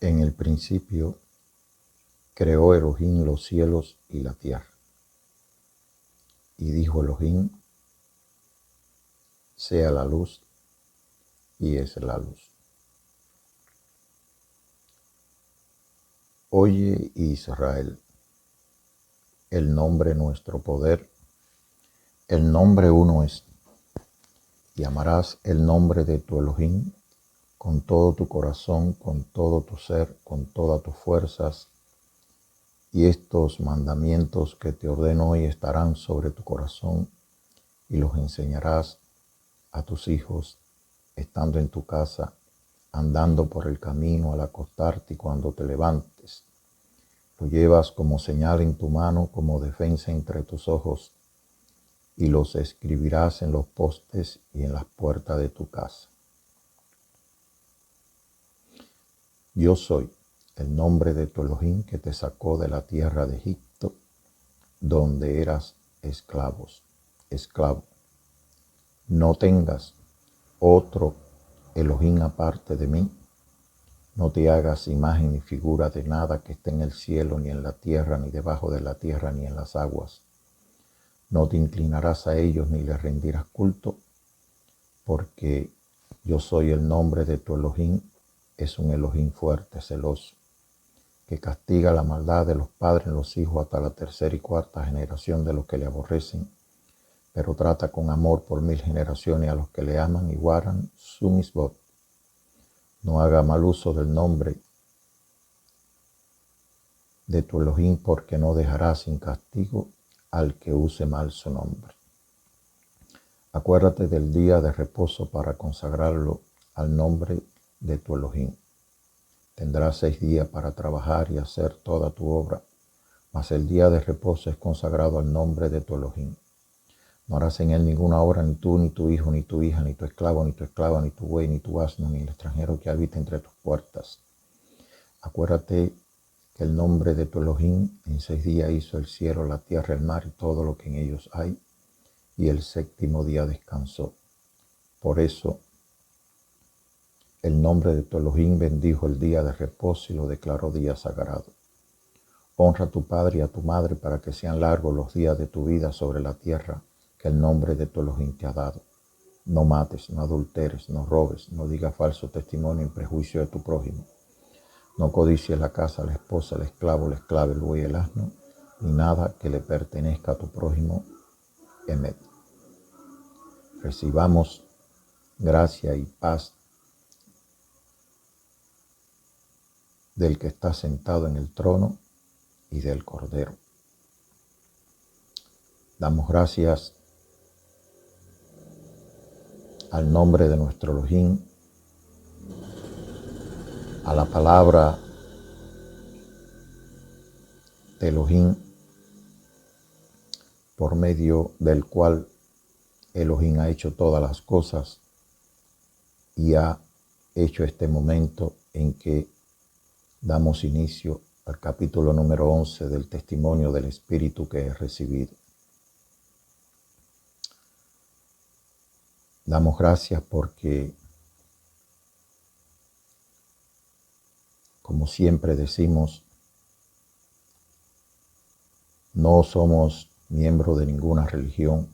En el principio creó Elohim los cielos y la tierra. Y dijo Elohim, sea la luz, y es la luz. Oye, Israel, el nombre nuestro poder, el nombre uno es, y amarás el nombre de tu Elohim con todo tu corazón, con todo tu ser, con todas tus fuerzas, y estos mandamientos que te ordeno hoy estarán sobre tu corazón, y los enseñarás a tus hijos, estando en tu casa, andando por el camino al acostarte y cuando te levantes. Lo llevas como señal en tu mano, como defensa entre tus ojos, y los escribirás en los postes y en las puertas de tu casa. Yo soy el nombre de tu Elohim que te sacó de la tierra de Egipto, donde eras esclavo. No tengas otro Elohim aparte de mí. No te hagas imagen ni figura de nada que esté en el cielo, ni en la tierra, ni debajo de la tierra, ni en las aguas. No te inclinarás a ellos ni les rendirás culto, porque yo soy el nombre de tu Elohim, es un Elohim fuerte, celoso, que castiga la maldad de los padres en los hijos hasta la tercera y cuarta generación de los que le aborrecen, pero trata con amor por 1000 generaciones a los que le aman y guardan su misbot. No haga mal uso del nombre de tu Elohim, porque no dejará sin castigo al que use mal su nombre. Acuérdate del día de reposo para consagrarlo al nombre de tu Elohim. Tendrás 6 días para trabajar y hacer toda tu obra, mas el día de reposo es consagrado al nombre de tu Elohim. No harás en él ninguna obra, ni tú, ni tu hijo, ni tu hija, ni tu esclavo, ni tu esclava, ni tu buey, ni tu asno, ni el extranjero que habita entre tus puertas. Acuérdate que el nombre de tu Elohim en 6 días hizo el cielo, la tierra, el mar y todo lo que en ellos hay, y el séptimo día descansó. Por eso el nombre de tu Elohim bendijo el día de reposo y lo declaró día sagrado. Honra a tu padre y a tu madre para que sean largos los días de tu vida sobre la tierra que el nombre de tu Elohim te ha dado. No mates, no adulteres, no robes, no digas falso testimonio en prejuicio de tu prójimo. No codicies la casa, la esposa, el esclavo, la esclava, el buey, el asno, ni nada que le pertenezca a tu prójimo. Emet. Recibamos gracia y paz del que está sentado en el trono y del Cordero. Damos gracias al nombre de nuestro Elohim, a la palabra de Elohim, por medio del cual Elohim ha hecho todas las cosas y ha hecho este momento en que damos inicio al capítulo número 11 del testimonio del Espíritu que he recibido. Damos gracias porque, como siempre decimos, no somos miembros de ninguna religión,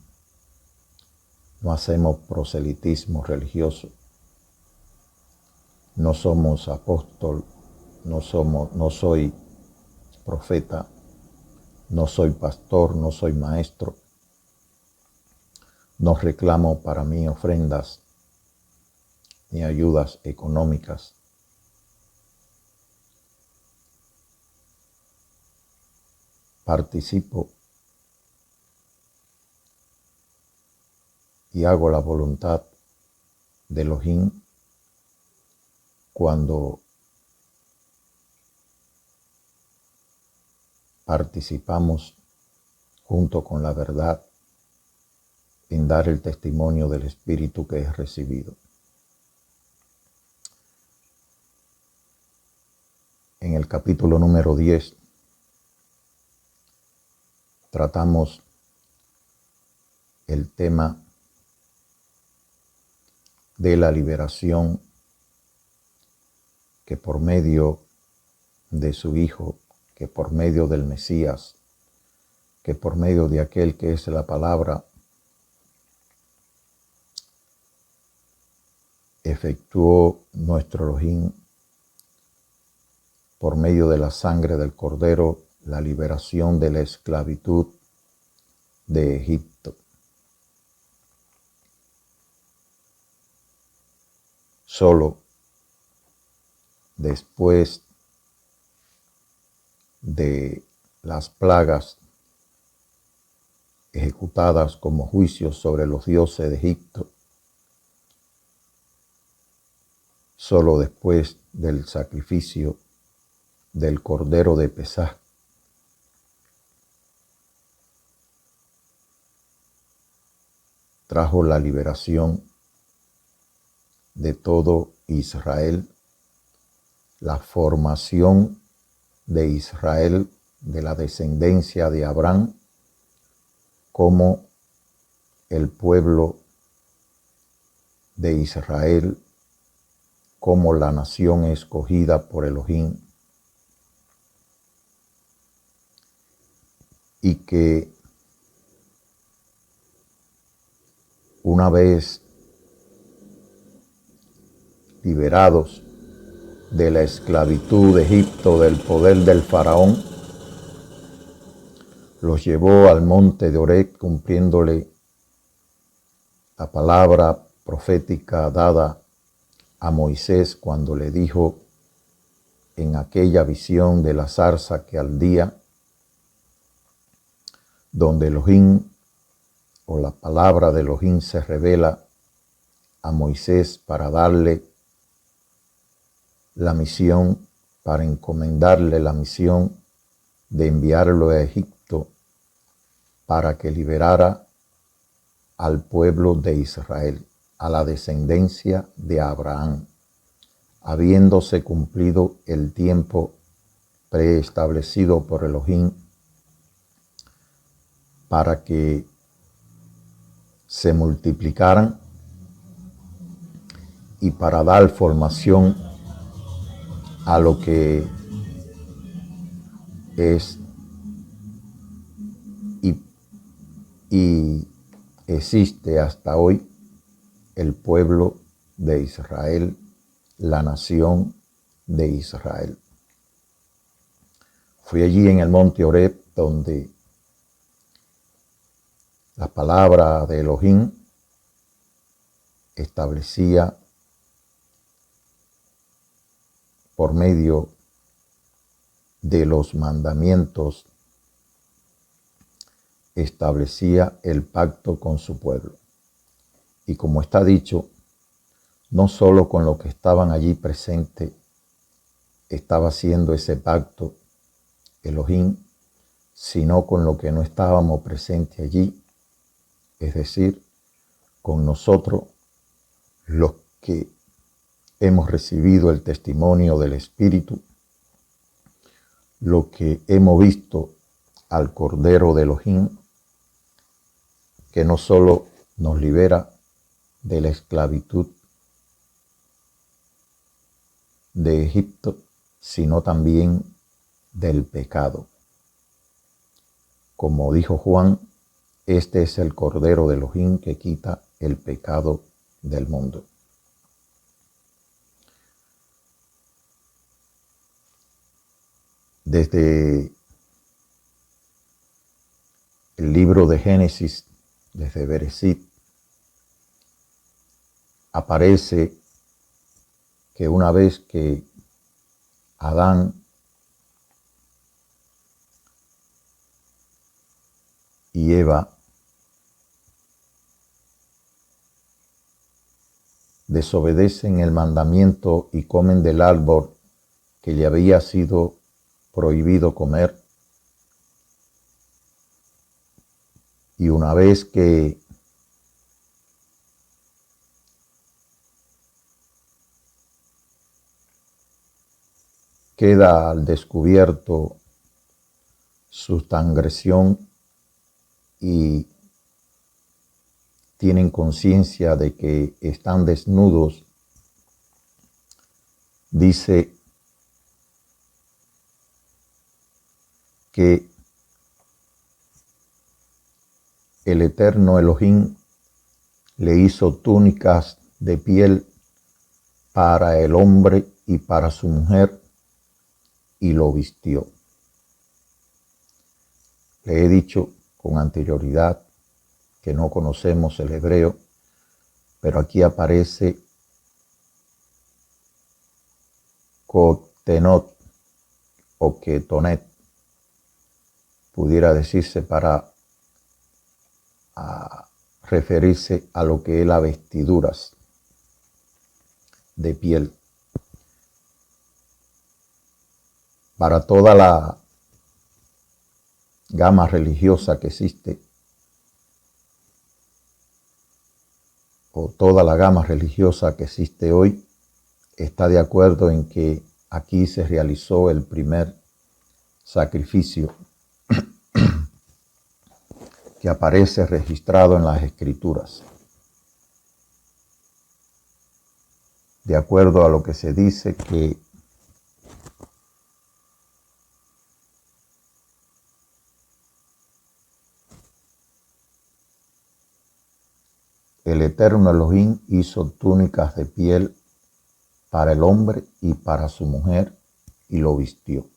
no hacemos proselitismo religioso, no somos apóstol, no soy profeta, no soy pastor, no soy maestro, no reclamo para mí ofrendas ni ayudas económicas. Participo y hago la voluntad de Elohim cuando participamos junto con la verdad en dar el testimonio del Espíritu que he recibido. En el capítulo número 10 tratamos el tema de la liberación que por medio de su Hijo, que por medio del Mesías, que por medio de aquel que es la palabra, efectuó nuestro Elohim por medio de la sangre del Cordero, la liberación de la esclavitud de Egipto. Solo después de las plagas ejecutadas como juicios sobre los dioses de Egipto, solo después del sacrificio del Cordero de Pesaj, trajo la liberación de todo Israel, la formación de Israel, de la descendencia de Abraham, como el pueblo de Israel, como la nación escogida por Elohim, y que una vez liberados de la esclavitud de Egipto, del poder del faraón, los llevó al monte de Horeb, cumpliéndole la palabra profética dada a Moisés cuando le dijo en aquella visión de la zarza que ardía, donde Elohim o la palabra de Elohim se revela a Moisés para darle la misión, para encomendarle la misión de enviarlo a Egipto para que liberara al pueblo de Israel, a la descendencia de Abraham, habiéndose cumplido el tiempo preestablecido por Elohim para que se multiplicaran y para dar formación a lo que es y existe hasta hoy el pueblo de Israel, la nación de Israel. Fui allí en el monte Horeb donde la palabra de Elohim establecía por medio de los mandamientos, establecía el pacto con su pueblo. Y como está dicho, no solo con los que estaban allí presentes estaba haciendo ese pacto Elohim, sino con los que no estábamos presentes allí, es decir, con nosotros, los que hemos recibido el testimonio del Espíritu, los que hemos visto al Cordero de Elohim, que no solo nos libera de la esclavitud de Egipto, sino también del pecado. Como dijo Juan, este es el Cordero de Elohim que quita el pecado del mundo. Desde el libro de Génesis, desde Bereshit, aparece que una vez que Adán y Eva desobedecen el mandamiento y comen del árbol que le había sido prohibido comer, y una vez que queda al descubierto su transgresión y tienen conciencia de que están desnudos, dice que el eterno Elohim le hizo túnicas de piel para el hombre y para su mujer y lo vistió. Le he dicho con anterioridad que no conocemos el hebreo, pero aquí aparece Kotenot o Ketonet, pudiera decirse para referirse a lo que es las vestiduras de piel. Para toda la gama religiosa que existe, o toda la gama religiosa que existe hoy, está de acuerdo en que aquí se realizó el primer sacrificio que aparece registrado en las Escrituras. De acuerdo a lo que se dice que el eterno Elohim hizo túnicas de piel para el hombre y para su mujer y lo vistió.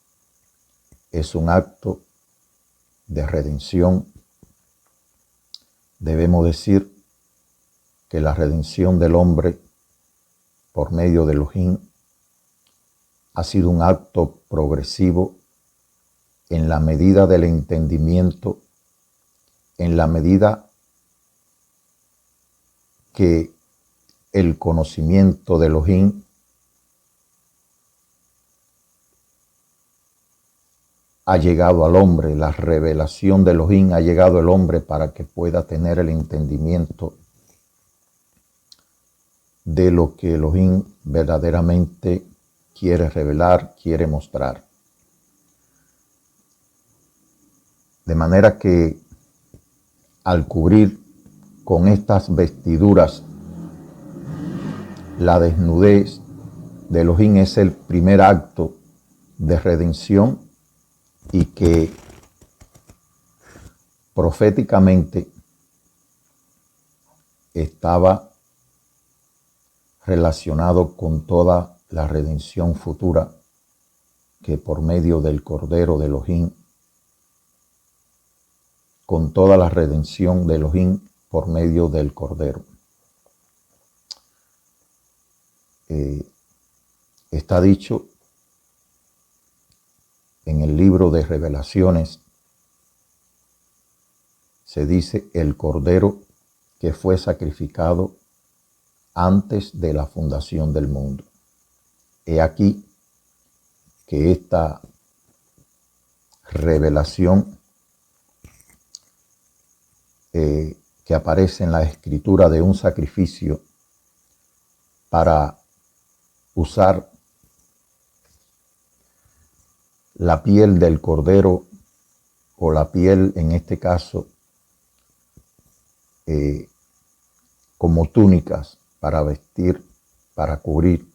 Es un acto de redención. Debemos decir que la redención del hombre por medio de Elohim ha sido un acto progresivo en la medida del entendimiento, en la medida que el conocimiento de Elohim ha llegado al hombre, la revelación de Elohim ha llegado al hombre para que pueda tener el entendimiento de lo que Elohim verdaderamente quiere revelar, quiere mostrar. De manera que al cubrir con estas vestiduras la desnudez de Elohim es el primer acto de redención y que proféticamente estaba relacionado con toda la redención futura que por medio del Cordero de Elohim, con toda la redención de Elohim por medio del Cordero. Está dicho en el libro de Revelaciones, se dice el Cordero que fue sacrificado antes de la fundación del mundo. He aquí que esta revelación que aparece en la Escritura de un sacrificio para usar la piel del cordero o la piel, en este caso, como túnicas para vestir, para cubrir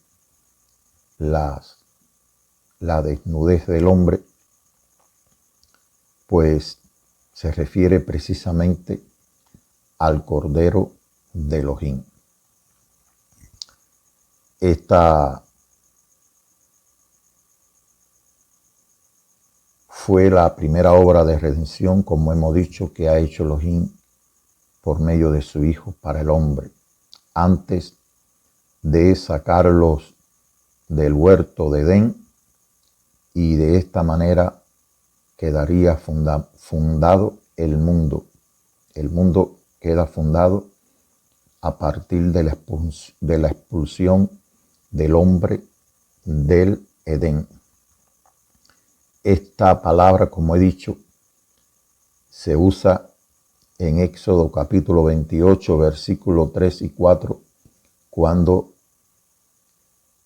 la desnudez del hombre, pues se refiere precisamente al Cordero de Elohim. Esta fue la primera obra de redención, como hemos dicho, que ha hecho Elohim por medio de su Hijo para el hombre, antes de sacarlos del huerto de Edén, y de esta manera quedaría fundado el mundo. El mundo queda fundado a partir de la expulsión del hombre del Edén. Esta palabra, como he dicho, se usa en Éxodo capítulo 28, versículos 3 y 4, cuando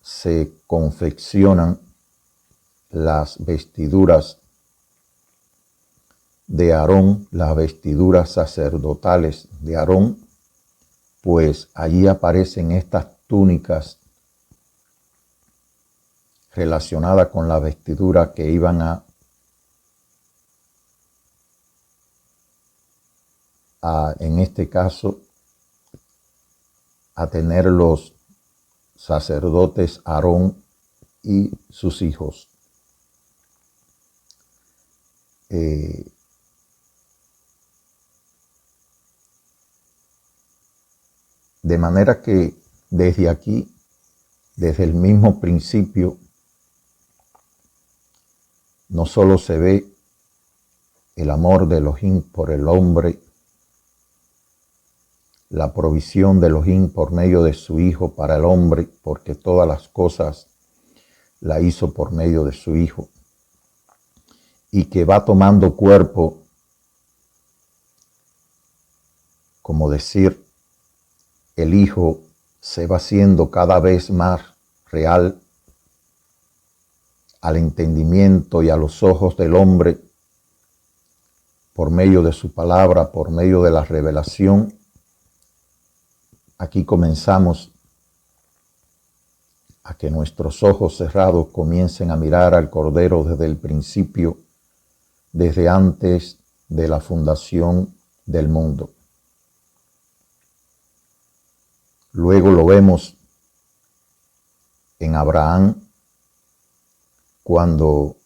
se confeccionan las vestiduras de Aarón, las vestiduras sacerdotales de Aarón, pues allí aparecen estas túnicas relacionadas con la vestidura que iban a en este caso, a tener los sacerdotes Aarón y sus hijos. De manera que desde aquí, desde el mismo principio, no solo se ve el amor de Elohim por el hombre, la provisión de Elohim por medio de su Hijo para el hombre, porque todas las cosas la hizo por medio de su Hijo, y que va tomando cuerpo, como decir, el Hijo se va haciendo cada vez más real al entendimiento y a los ojos del hombre por medio de su palabra, por medio de la revelación. Aquí comenzamos a que nuestros ojos cerrados comiencen a mirar al Cordero desde el principio, desde antes de la fundación del mundo. Luego lo vemos en Abraham, cuando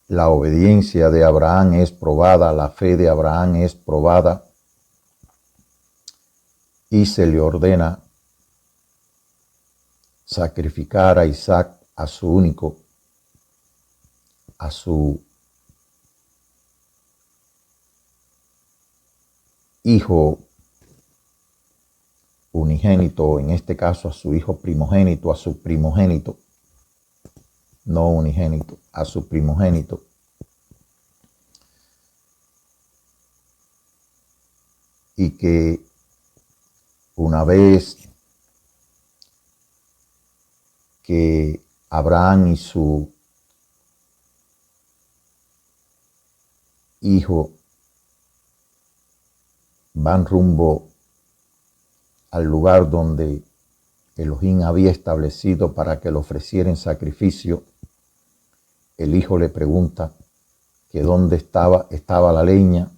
la obediencia de Abraham es probada, la fe de Abraham es probada, y se le ordena sacrificar a Isaac, a su único, a su hijo unigénito, en este caso a su hijo primogénito, a su primogénito, no unigénito, a su primogénito. Y que una vez que Abraham y su hijo van rumbo al lugar donde Elohim había establecido para que le ofrecieran sacrificio, el hijo le pregunta que dónde estaba la leña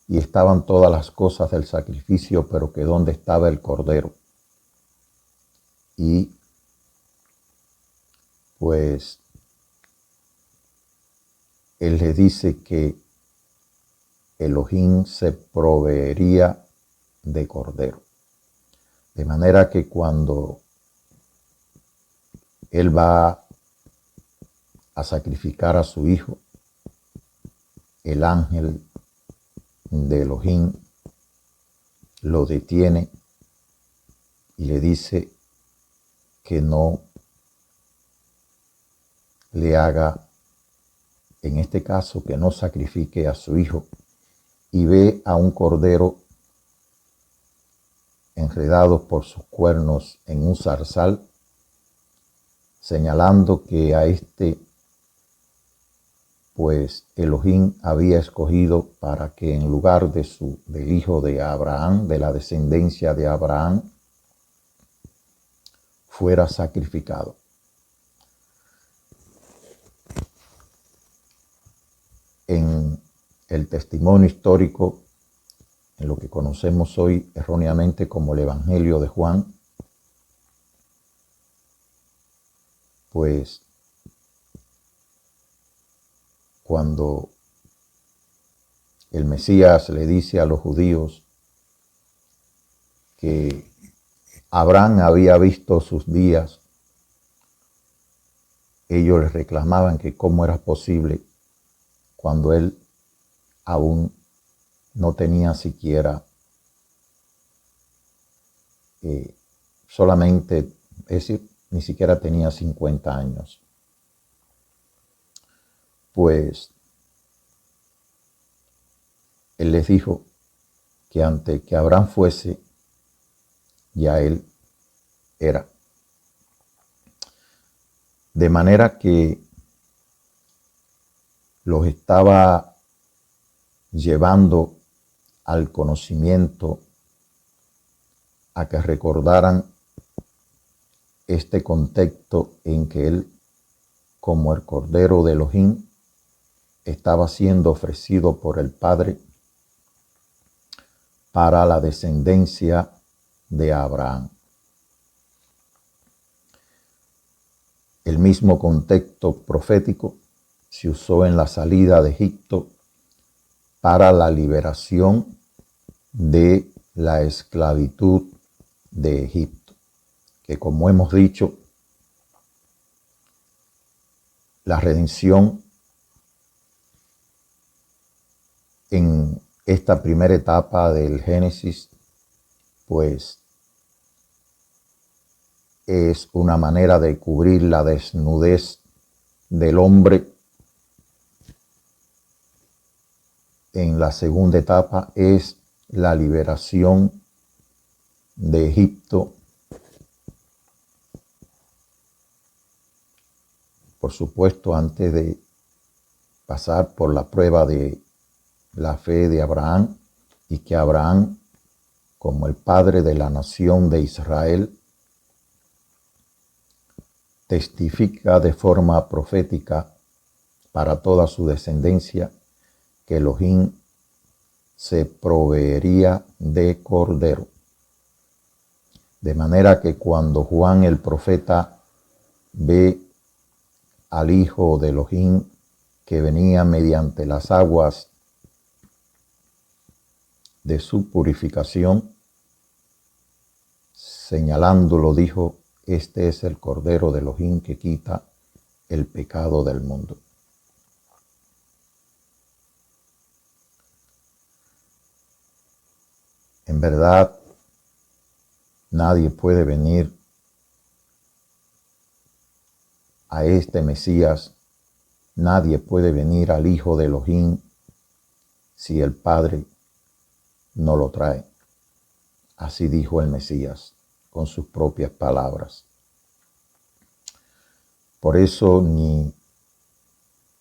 y estaban todas las cosas del sacrificio, pero que dónde estaba el cordero. Y pues él le dice que Elohim se proveería de cordero. De manera que cuando él va a sacrificar a su hijo, el ángel de Elohim lo detiene y le dice que no le haga, en este caso, que no sacrifique a su hijo, y ve a un cordero enredado por sus cuernos en un zarzal, señalando que a este, pues Elohim había escogido para que en lugar del hijo de Abraham, de la descendencia de Abraham, fuera sacrificado. En el testimonio histórico, en lo que conocemos hoy erróneamente como el Evangelio de Juan, pues cuando el Mesías le dice a los judíos que Abraham había visto sus días, ellos le reclamaban que cómo era posible cuando él aún no tenía siquiera solamente, es decir, ni siquiera tenía 50 años. Pues él les dijo que antes que Abraham fuese, ya él era. De manera que los estaba llevando al conocimiento, a que recordaran este contexto en que él, como el Cordero de Elohim, estaba siendo ofrecido por el Padre para la descendencia de Abraham. El mismo contexto profético se usó en la salida de Egipto para la liberación de la esclavitud de Egipto, que como hemos dicho, la redención en esta primera etapa del Génesis, pues es una manera de cubrir la desnudez del hombre. En la segunda etapa es la liberación de Egipto. Por supuesto, antes de pasar por la prueba de la fe de Abraham, y que Abraham, como el padre de la nación de Israel, testifica de forma profética para toda su descendencia que Elohim se proveería de cordero. De manera que cuando Juan el profeta ve al Hijo de Elohim que venía mediante las aguas de su purificación, señalándolo dijo: este es el Cordero de Elohim que quita el pecado del mundo. En verdad, nadie puede venir a este Mesías, nadie puede venir al Hijo de Elohim si el Padre no lo trae. Así dijo el Mesías con sus propias palabras. Por eso ni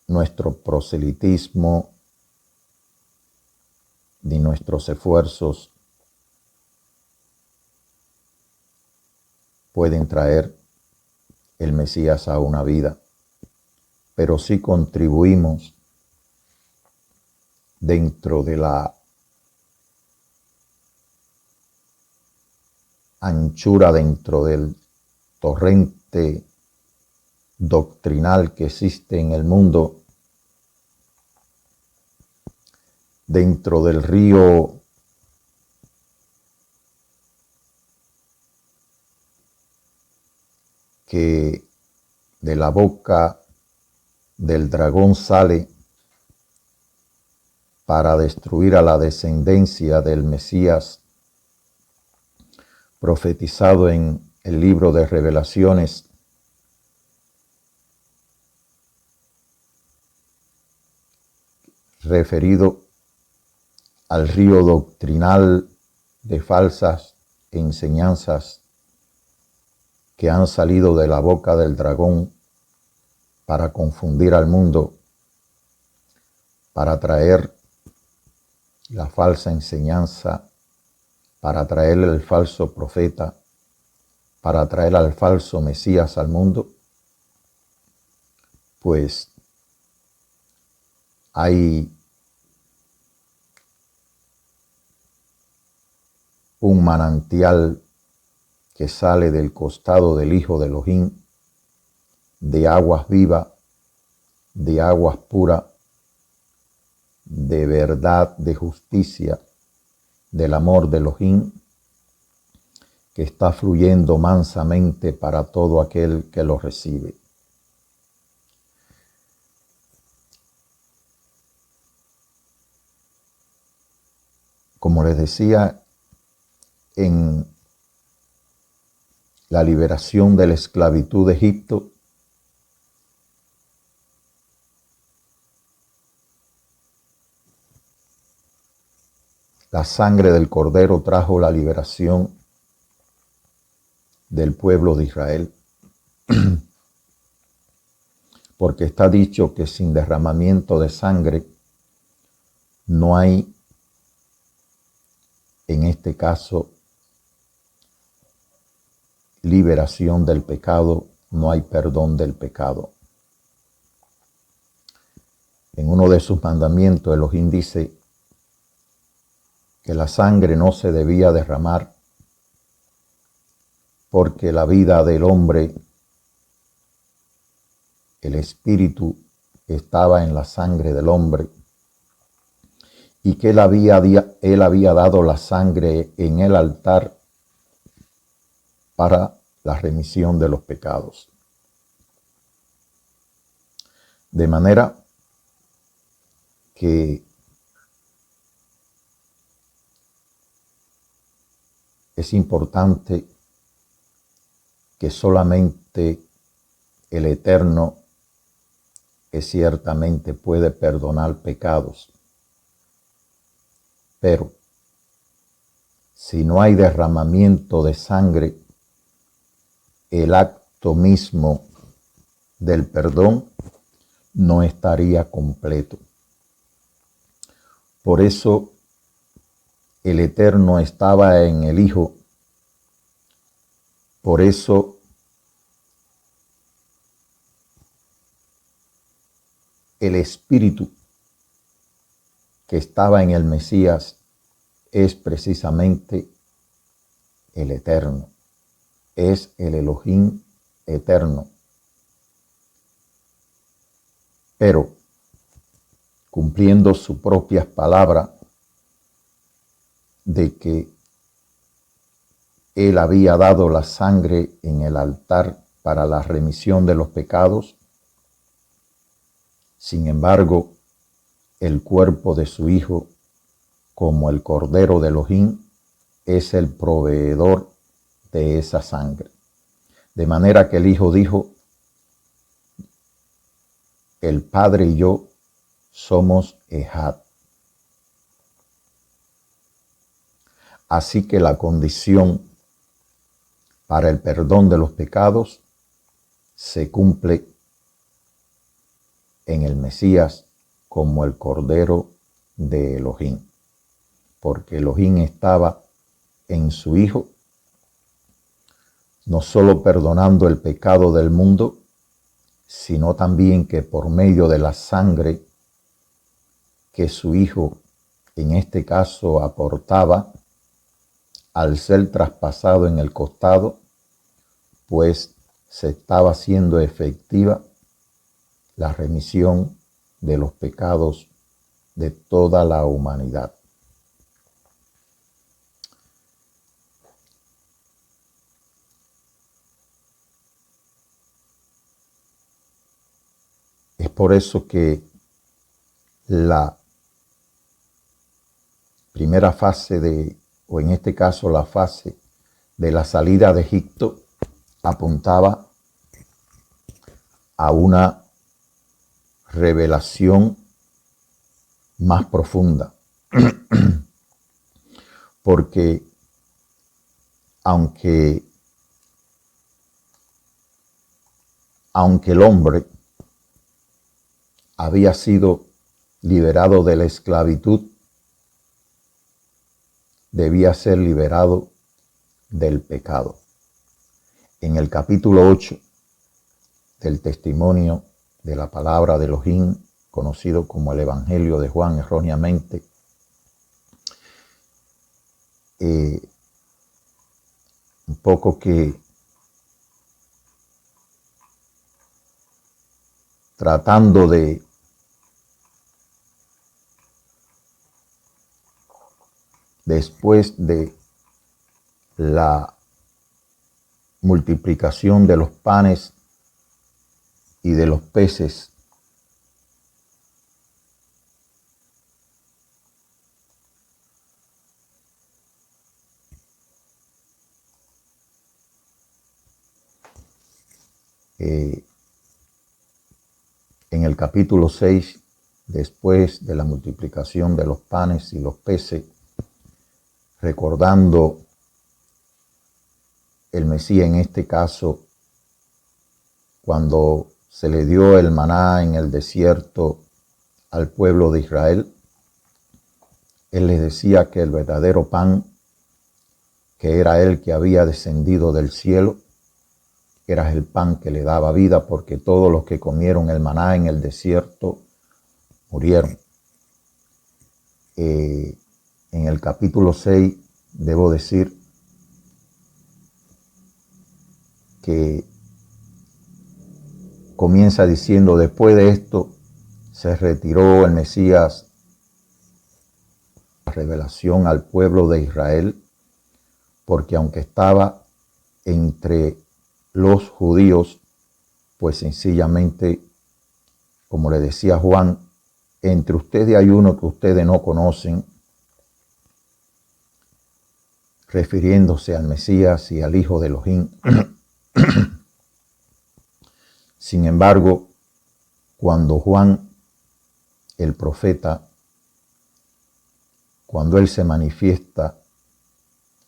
nuestro proselitismo ni nuestros esfuerzos pueden traer el Mesías a una vida, pero sí contribuimos dentro de la anchura, dentro del torrente doctrinal que existe en el mundo, dentro del río que de la boca del dragón sale para destruir a la descendencia del Mesías profetizado en el libro de Revelaciones, referido al río doctrinal de falsas enseñanzas que han salido de la boca del dragón para confundir al mundo, para traer la falsa enseñanza, para traer el falso profeta, para traer al falso Mesías al mundo. Pues hay un manantial que sale del costado del Hijo de Elohim, de aguas vivas, de aguas puras, de verdad, de justicia, del amor de Elohim, que está fluyendo mansamente para todo aquel que lo recibe. Como les decía, en la liberación de la esclavitud de Egipto, la sangre del Cordero trajo la liberación del pueblo de Israel, porque está dicho que sin derramamiento de sangre no hay, en este caso, liberación del pecado, no hay perdón del pecado. En uno de sus mandamientos, Elohim dice que la sangre no se debía derramar porque la vida del hombre, el espíritu, estaba en la sangre del hombre y que él había dado la sangre en el altar para la remisión de los pecados. De manera que es importante que solamente el Eterno, que ciertamente puede perdonar pecados, pero si no hay derramamiento de sangre, el acto mismo del perdón no estaría completo. Por eso el Eterno estaba en el Hijo. Por eso el Espíritu que estaba en el Mesías es precisamente el Eterno. Es el Elohim eterno. Pero cumpliendo su propia palabra de que Él había dado la sangre en el altar para la remisión de los pecados, sin embargo, el cuerpo de su Hijo, como el Cordero de Elohim, es el proveedor de esa sangre. De manera que el Hijo dijo, el Padre y yo somos Ejad. Así que la condición para el perdón de los pecados se cumple en el Mesías como el Cordero de Elohim, porque Elohim estaba en su Hijo, no solo perdonando el pecado del mundo, sino también que por medio de la sangre que su Hijo, en este caso, aportaba, al ser traspasado en el costado, pues se estaba haciendo efectiva la remisión de los pecados de toda la humanidad. Es por eso que la primera fase o en este caso la fase de la salida de Egipto, apuntaba a una revelación más profunda. Porque aunque el hombre había sido liberado de la esclavitud, debía ser liberado del pecado. En el capítulo 8 del testimonio de la palabra de Elohim, conocido como el Evangelio de Juan erróneamente, un poco que tratando de después de la multiplicación de los panes y de los peces, en el capítulo 6, después de la multiplicación de los panes y los peces, recordando el Mesías en este caso, cuando se le dio el maná en el desierto al pueblo de Israel, Él les decía que el verdadero pan, que era Él que había descendido del cielo, era el pan que le daba vida, porque todos los que comieron el maná en el desierto murieron. En el capítulo 6 debo decir que comienza diciendo: después de esto se retiró el Mesías la revelación al pueblo de Israel, porque aunque estaba entre los judíos, pues sencillamente, como le decía Juan, entre ustedes hay uno que ustedes no conocen, refiriéndose al Mesías y al Hijo de Elohim. Sin embargo, cuando Juan, el profeta, cuando él se manifiesta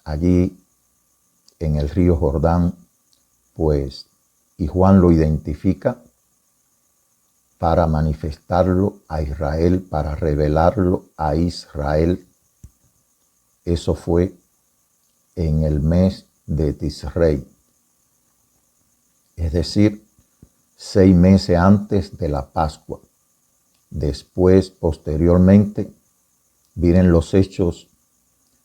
allí en el río Jordán, pues, y Juan lo identifica para manifestarlo a Israel, para revelarlo a Israel. Eso fue en el mes de Tisrei, es decir, 6 meses antes de la Pascua. Después, posteriormente, vienen los hechos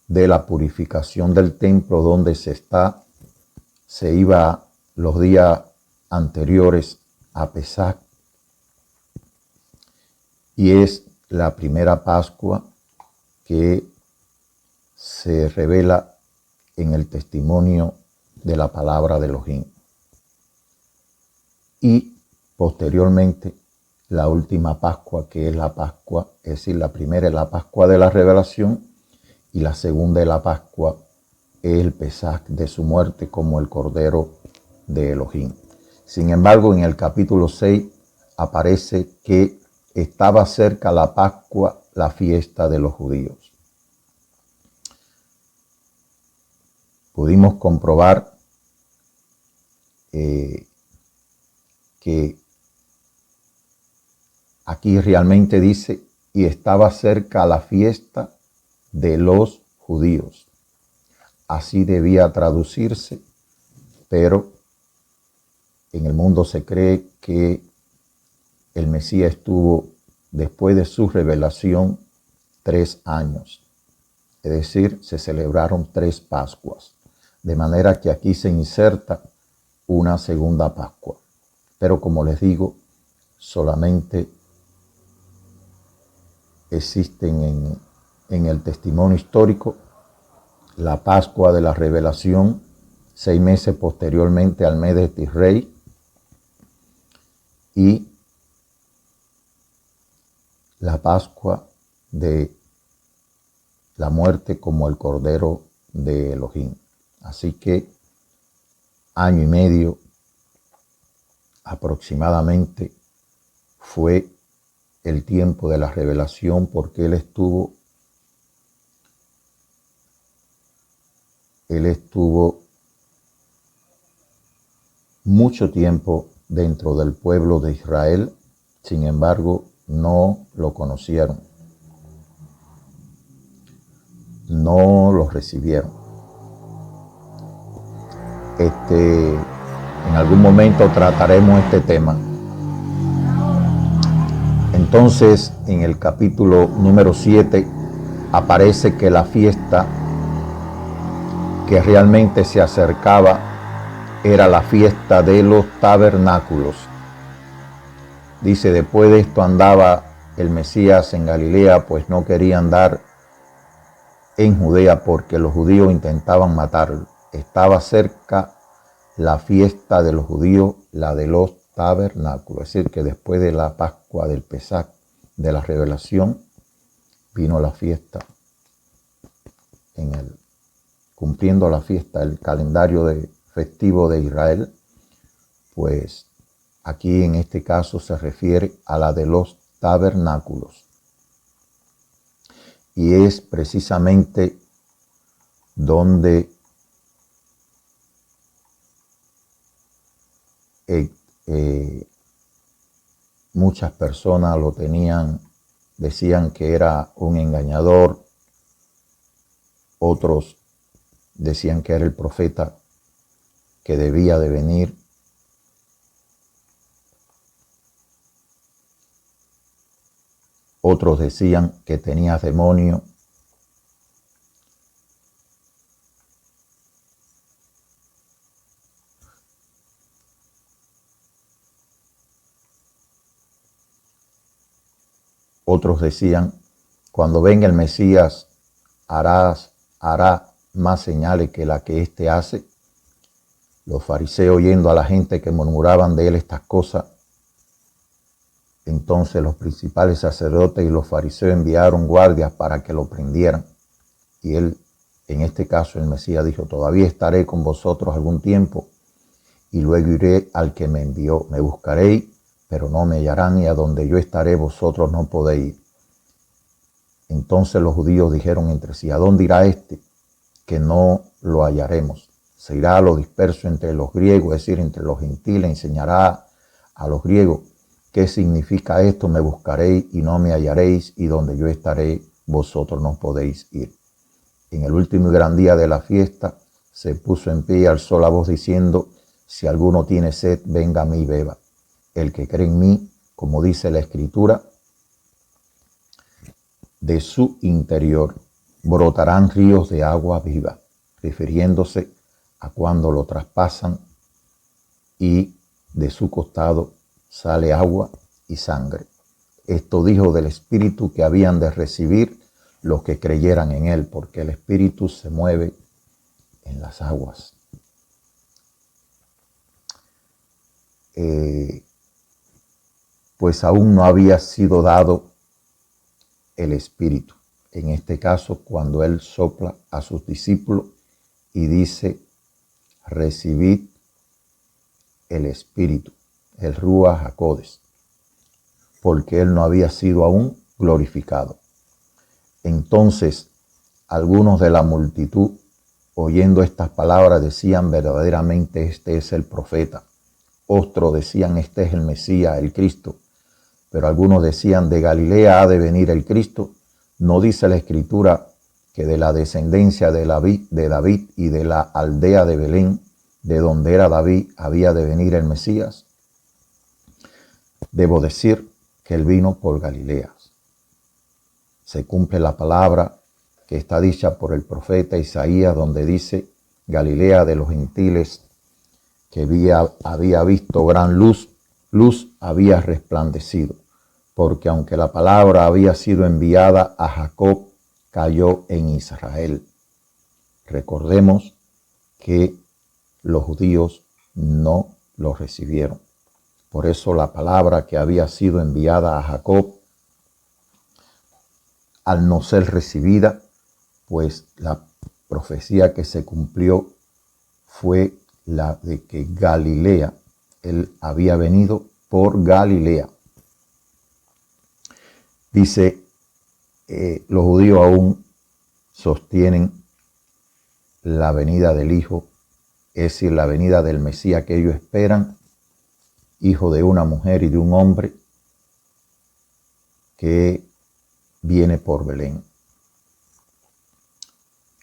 de la purificación del templo, donde se iba los días anteriores a Pesach, y es la primera Pascua que se revela en el testimonio de la palabra de Elohim. Y posteriormente la última Pascua, que es la Pascua, es decir, la primera es la Pascua de la Revelación y la segunda es la Pascua, es el Pesaj de su muerte como el Cordero de Elohim. Sin embargo, en el capítulo 6 aparece que estaba cerca la Pascua, la fiesta de los judíos. Pudimos comprobar que aquí realmente dice: y estaba cerca la fiesta de los judíos. Así debía traducirse, pero en el mundo se cree que el Mesías estuvo, después de su revelación, 3 años. Es decir, se celebraron 3 Pascuas. De manera que aquí se inserta una segunda Pascua. Pero como les digo, solamente existen en el testimonio histórico la Pascua de la Revelación, 6 meses posteriormente al mes de Tisrei, y la Pascua de la muerte como el Cordero de Elohim. Así que 1 año y medio aproximadamente fue el tiempo de la revelación, porque él estuvo mucho tiempo dentro del pueblo de Israel. Sin embargo, no lo conocieron, no lo recibieron. En algún momento trataremos este tema. Entonces, en el capítulo número 7 aparece que la fiesta que realmente se acercaba era la fiesta de los tabernáculos. Dice: después de esto andaba el Mesías en Galilea, pues no quería andar en Judea porque los judíos intentaban matarlo. Estaba cerca la fiesta de los judíos, la de los tabernáculos. Es decir, que después de la Pascua del Pesaj, de la Revelación, vino la fiesta, cumpliendo la fiesta, el calendario festivo de Israel. Pues aquí en este caso se refiere a la de los tabernáculos. Y es precisamente donde muchas personas lo tenían, decían que era un engañador, otros decían que era el profeta que debía de venir. Otros decían que tenías demonio. Otros decían, cuando venga el Mesías, hará más señales que la que éste hace. Los fariseos, oyendo a la gente que murmuraban de él estas cosas, entonces los principales sacerdotes y los fariseos enviaron guardias para que lo prendieran. Y él, en este caso el Mesías, dijo, todavía estaré con vosotros algún tiempo y luego iré al que me envió. Me buscaréis, pero no me hallarán, y a donde yo estaré vosotros no podéis ir. Entonces los judíos dijeron entre sí, ¿a dónde irá este? Que no lo hallaremos. Se irá a lo disperso entre los griegos, es decir, entre los gentiles, enseñará a los griegos. ¿Qué significa esto? Me buscaréis y no me hallaréis, y donde yo estaré vosotros no podéis ir. En el último y gran día de la fiesta se puso en pie y alzó la voz diciendo, si alguno tiene sed, venga a mí y beba. El que cree en mí, como dice la Escritura, de su interior brotarán ríos de agua viva, refiriéndose a cuando lo traspasan y de su costado sale agua y sangre. Esto dijo del Espíritu que habían de recibir los que creyeran en él, porque el Espíritu se mueve en las aguas. Pues aún no había sido dado el Espíritu. En este caso, cuando él sopla a sus discípulos y dice, recibid el Espíritu, el Ruach HaKodesh, porque él no había sido aún glorificado. Entonces, algunos de la multitud, oyendo estas palabras, decían, verdaderamente este es el profeta. Otros decían, este es el Mesías, el Cristo. Pero algunos decían, de Galilea ha de venir el Cristo. ¿No dice la Escritura que de la descendencia de David y de la aldea de Belén, de donde era David, había de venir el Mesías? Debo decir que él vino por Galilea. Se cumple la palabra que está dicha por el profeta Isaías, donde dice, Galilea de los gentiles, que había visto gran luz había resplandecido, porque aunque la palabra había sido enviada a Jacob, cayó en Israel. Recordemos que los judíos no lo recibieron. Por eso la palabra que había sido enviada a Jacob, al no ser recibida, pues la profecía que se cumplió fue la de que Galilea, él había venido por Galilea. Dice, los judíos aún sostienen la venida del Hijo, es decir, la venida del Mesías que ellos esperan, hijo de una mujer y de un hombre, que viene por Belén.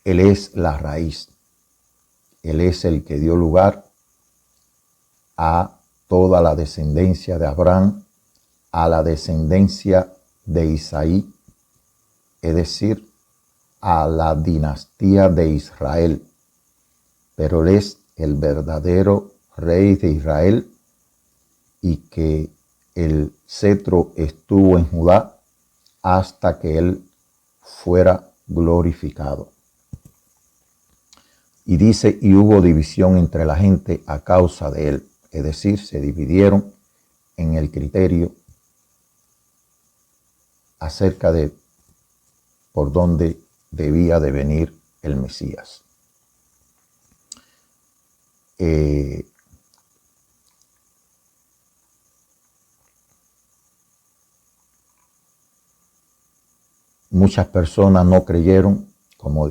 Él es la raíz. Él es el que dio lugar a toda la descendencia de Abraham, a la descendencia de Isaí, es decir, a la dinastía de Israel. Pero él es el verdadero rey de Israel y que el cetro estuvo en Judá hasta que él fuera glorificado. Y dice, y hubo división entre la gente a causa de él. Es decir, se dividieron en el criterio acerca de por dónde debía de venir el Mesías. Muchas personas no creyeron,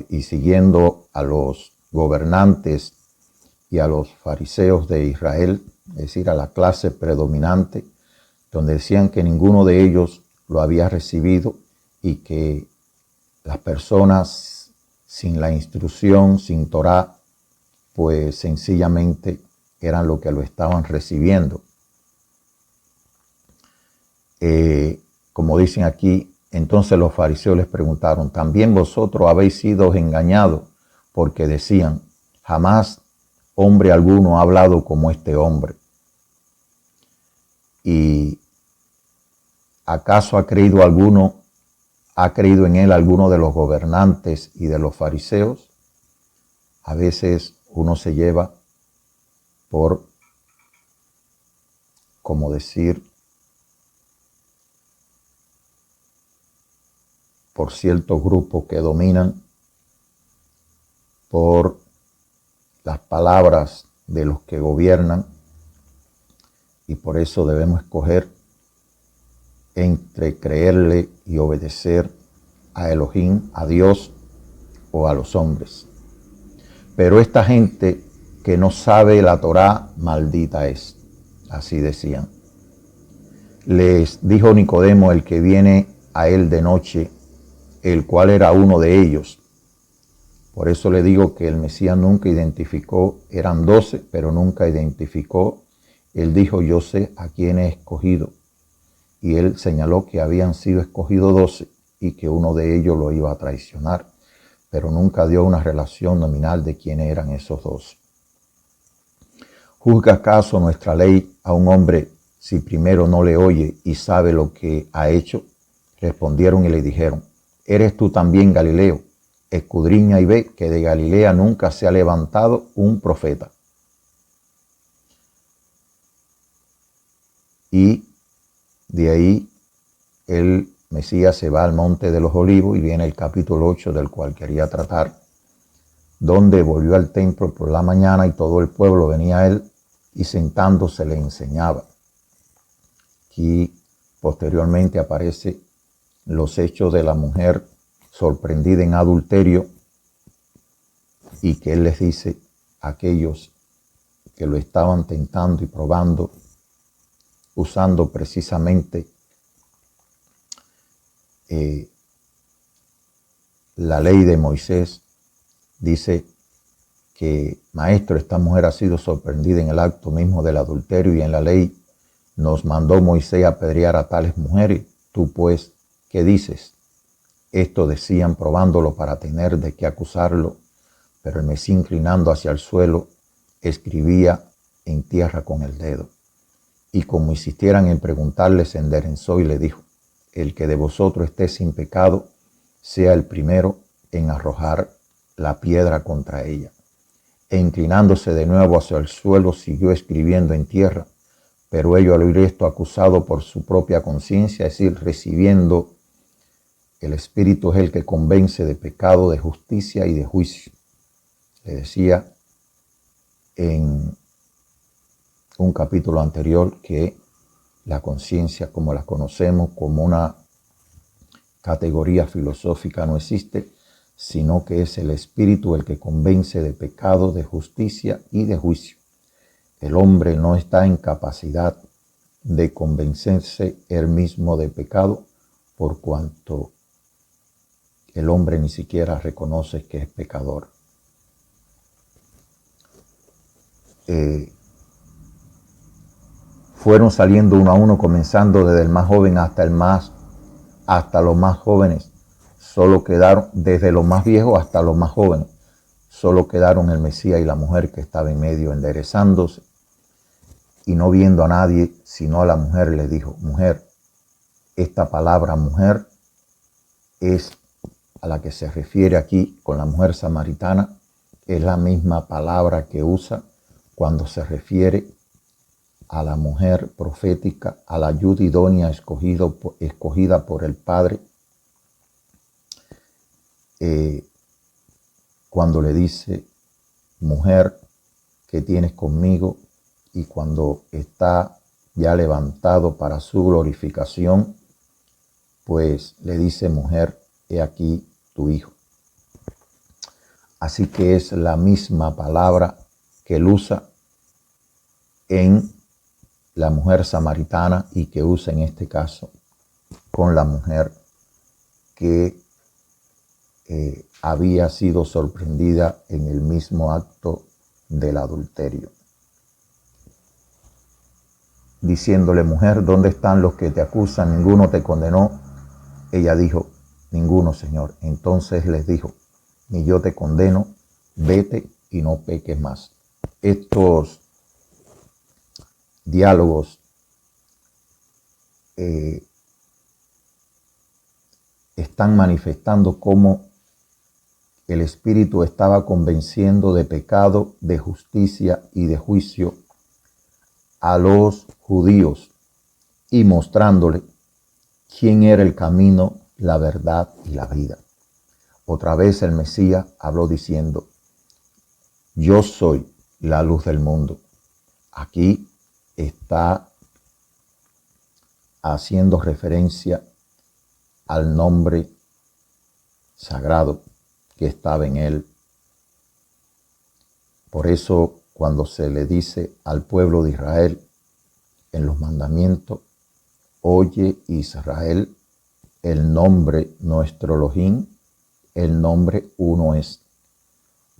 y siguiendo a los gobernantes y a los fariseos de Israel, es decir, a la clase predominante, donde decían que ninguno de ellos lo había recibido y que las personas sin la instrucción, sin Torá, pues sencillamente eran los que lo estaban recibiendo. Como dicen aquí, Entonces los fariseos les preguntaron, ¿también vosotros habéis sido engañados? Porque decían, jamás hombre alguno ha hablado como este hombre. ¿Y acaso ha creído en él alguno de los gobernantes y de los fariseos? A veces uno se lleva por, como decir, por ciertos grupos que dominan, por las palabras de los que gobiernan, y por eso debemos escoger entre creerle y obedecer a Elohim, a Dios o a los hombres. Pero esta gente que no sabe la Torá, maldita es. Así decían. Les dijo Nicodemo, el que viene a él de noche, el cual era uno de ellos. Por eso le digo que el Mesías nunca identificó, eran 12, pero nunca identificó. Él dijo, yo sé a quién he escogido. Y él señaló que habían sido escogidos 12 y que uno de ellos lo iba a traicionar. Pero nunca dio una relación nominal de quiénes eran esos 12. ¿Juzga acaso nuestra ley a un hombre si primero no le oye y sabe lo que ha hecho? Respondieron y le dijeron, ¿eres tú también Galileo? Escudriña y ve que de Galilea nunca se ha levantado un profeta. Y de ahí el Mesías se va al Monte de los Olivos y viene el capítulo 8 del cual quería tratar, donde volvió al templo por la mañana y todo el pueblo venía a él y sentándose le enseñaba. Aquí posteriormente aparece los hechos de la mujer sorprendida en adulterio y que él les dice a aquellos que lo estaban tentando y probando, usando precisamente la ley de Moisés, dice que, maestro, esta mujer ha sido sorprendida en el acto mismo del adulterio y en la ley nos mandó Moisés a apedrear a tales mujeres. Tú pues, ¿qué dices? Esto decían probándolo para tener de qué acusarlo, pero el Mesías, inclinando hacia el suelo, escribía en tierra con el dedo. Y como insistieran en preguntarle, se enderezó y le dijo, el que de vosotros esté sin pecado, sea el primero en arrojar la piedra contra ella. E inclinándose de nuevo hacia el suelo, siguió escribiendo en tierra. Pero ellos, al oír esto, acusado por su propia conciencia, es decir, recibiendo el Espíritu es el que convence de pecado, de justicia y de juicio. Le decía en un capítulo anterior que la conciencia, como la conocemos, como una categoría filosófica, no existe, sino que es el Espíritu el que convence de pecado, de justicia y de juicio. El hombre no está en capacidad de convencerse él mismo de pecado, por cuanto el hombre ni siquiera reconoce que es pecador. Fueron saliendo uno a uno, comenzando desde el más joven hasta los más jóvenes. Solo quedaron, desde los más viejos hasta los más jóvenes. Solo quedaron el Mesías y la mujer que estaba en medio enderezándose. Y no viendo a nadie, sino a la mujer, le dijo, mujer, esta palabra mujer es a la que se refiere aquí con la mujer samaritana, es la misma palabra que usa cuando se refiere a la mujer profética, a la ayuda idónea escogida por el Padre, cuando le dice, mujer, ¿qué tienes conmigo? Y cuando está ya levantado para su glorificación, pues le dice, mujer, he aquí tu hijo. Así que es la misma palabra que él usa en la mujer samaritana y que usa en este caso con la mujer que había sido sorprendida en el mismo acto del adulterio. Diciéndole, mujer, ¿dónde están los que te acusan? Ninguno te condenó. Ella dijo, ninguno, Señor. Entonces les dijo, ni yo te condeno, vete y no peques más. Estos diálogos están manifestando cómo el Espíritu estaba convenciendo de pecado, de justicia y de juicio a los judíos y mostrándole quién era el camino, la verdad y la vida. Otra vez el Mesías habló diciendo, yo soy la luz del mundo. Aquí está haciendo referencia al nombre sagrado que estaba en él. Por eso, cuando se le dice al pueblo de Israel en los mandamientos, oye Israel, el nombre nuestro Elohim, el nombre uno es.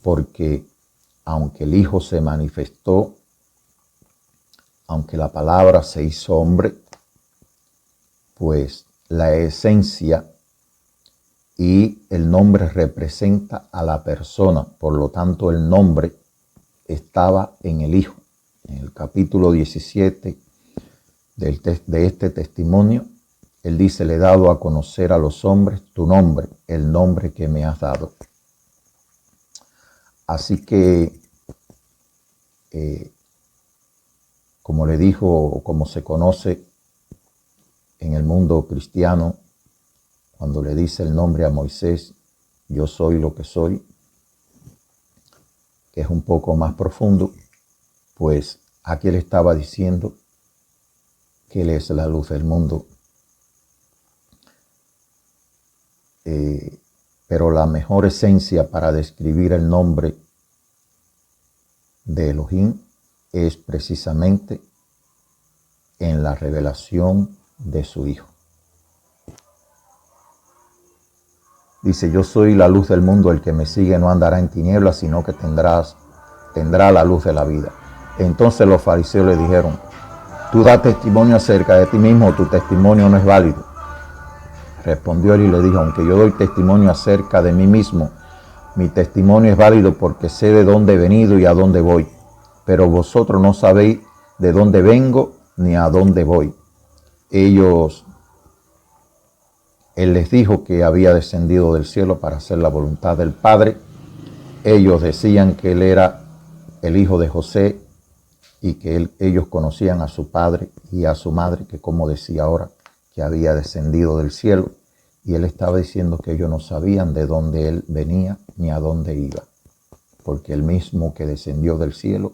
Porque aunque el Hijo se manifestó, aunque la palabra se hizo hombre, pues la esencia y el nombre representa a la persona. Por lo tanto, el nombre estaba en el Hijo. En el capítulo 17 de este testimonio, él dice, le he dado a conocer a los hombres tu nombre, el nombre que me has dado. Así que, como le dijo, o como se conoce en el mundo cristiano, cuando le dice el nombre a Moisés, yo soy lo que soy, que es un poco más profundo, pues aquí él estaba diciendo que él es la luz del mundo. Pero la mejor esencia para describir el nombre de Elohim es precisamente en la revelación de su Hijo. Dice, yo soy la luz del mundo, el que me sigue no andará en tinieblas, sino que tendrá la luz de la vida. Entonces los fariseos le dijeron, tú das testimonio acerca de ti mismo, tu testimonio no es válido. Respondió él y le dijo, aunque yo doy testimonio acerca de mí mismo, mi testimonio es válido porque sé de dónde he venido y a dónde voy. Pero vosotros no sabéis de dónde vengo ni a dónde voy. Él les dijo que había descendido del cielo para hacer la voluntad del Padre. Ellos decían que él era el hijo de José y que ellos conocían a su padre y a su madre, que como decía ahora, que había descendido del cielo. Y él estaba diciendo que ellos no sabían de dónde él venía ni a dónde iba. Porque el mismo que descendió del cielo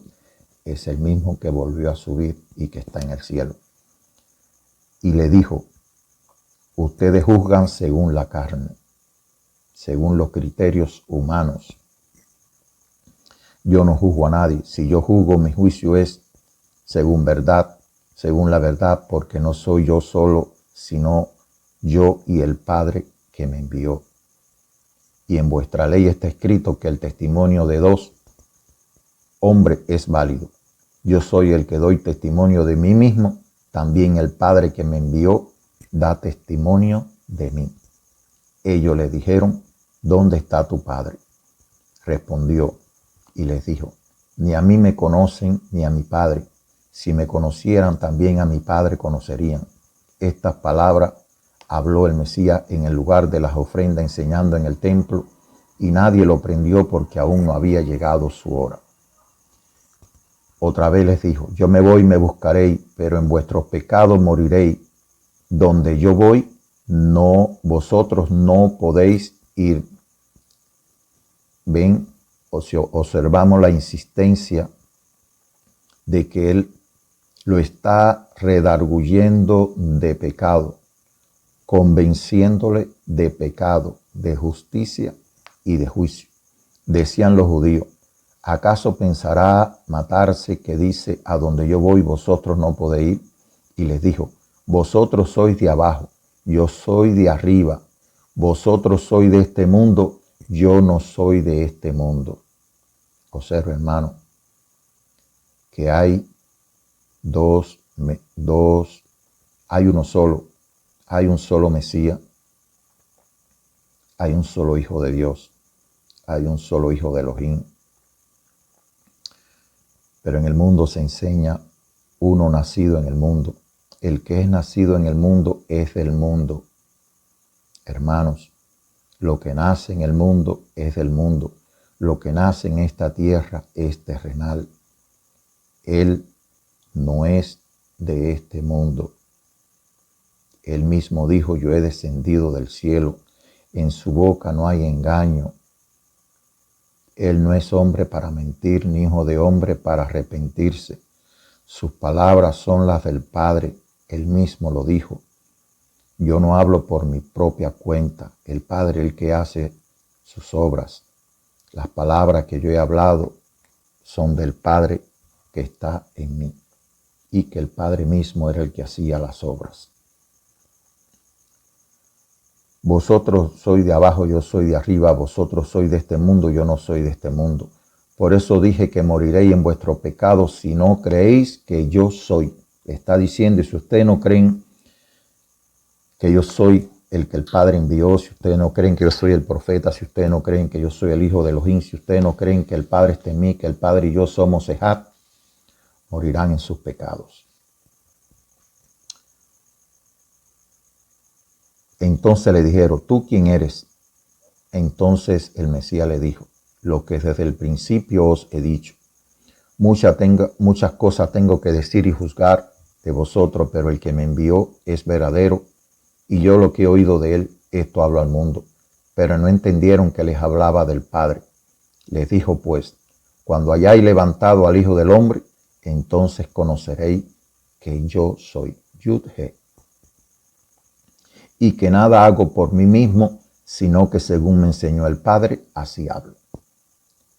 es el mismo que volvió a subir y que está en el cielo. Y le dijo, ustedes juzgan según la carne, según los criterios humanos. Yo no juzgo a nadie. Si yo juzgo, mi juicio es según verdad, según la verdad, porque no soy yo solo, sino yo y el Padre que me envió. Y en vuestra ley está escrito que el testimonio de dos hombres es válido. Yo soy el que doy testimonio de mí mismo, también el Padre que me envió da testimonio de mí. Ellos le dijeron, ¿dónde está tu Padre? Respondió y les dijo, ni a mí me conocen ni a mi Padre. Si me conocieran, también a mi Padre conocerían. Estas palabras habló el Mesías en el lugar de las ofrendas, enseñando en el templo, y nadie lo prendió porque aún no había llegado su hora. Otra vez les dijo, yo me voy y me buscaréis, pero en vuestros pecados moriréis. Donde yo voy, vosotros no podéis ir. Ven, observamos la insistencia de que él lo está redarguyendo de pecado, convenciéndole de pecado, de justicia y de juicio. Decían los judíos, ¿acaso pensará matarse que dice, a donde yo voy vosotros no podéis ir? Y les dijo, vosotros sois de abajo, yo soy de arriba. Vosotros sois de este mundo, yo no soy de este mundo. Observa, hermano, que hay hay un solo Mesías, hay un solo Hijo de Dios, hay un solo Hijo de Elohim. Pero en el mundo se enseña uno nacido en el mundo. El que es nacido en el mundo es del mundo. Hermanos, lo que nace en el mundo es del mundo. Lo que nace en esta tierra es terrenal. Él no es de este mundo. Él mismo dijo, yo he descendido del cielo. En su boca no hay engaño. Él no es hombre para mentir, ni hijo de hombre para arrepentirse. Sus palabras son las del Padre. Él mismo lo dijo. Yo no hablo por mi propia cuenta. El Padre es el que hace sus obras. Las palabras que yo he hablado son del Padre que está en mí. Y que el Padre mismo era el que hacía las obras. Vosotros sois de abajo, yo soy de arriba. Vosotros sois de este mundo, yo no soy de este mundo. Por eso dije que moriréis en vuestro pecado si no creéis que yo soy. Está diciendo, y si ustedes no creen que yo soy el que el Padre envió, si ustedes no creen que yo soy el profeta, si ustedes no creen que yo soy el Hijo de Elohim, si ustedes no creen que el Padre está en mí, que el Padre y yo somos Ejad, morirán en sus pecados. Entonces le dijeron, ¿tú quién eres? Entonces el Mesías le dijo, lo que desde el principio os he dicho. Muchas cosas tengo que decir y juzgar de vosotros, pero el que me envió es verdadero, y yo lo que he oído de él, esto hablo al mundo. Pero no entendieron que les hablaba del Padre. Les dijo pues, cuando hayáis levantado al Hijo del Hombre, entonces conoceréis que yo soy Yud-He, y que nada hago por mí mismo, sino que según me enseñó el Padre, así hablo.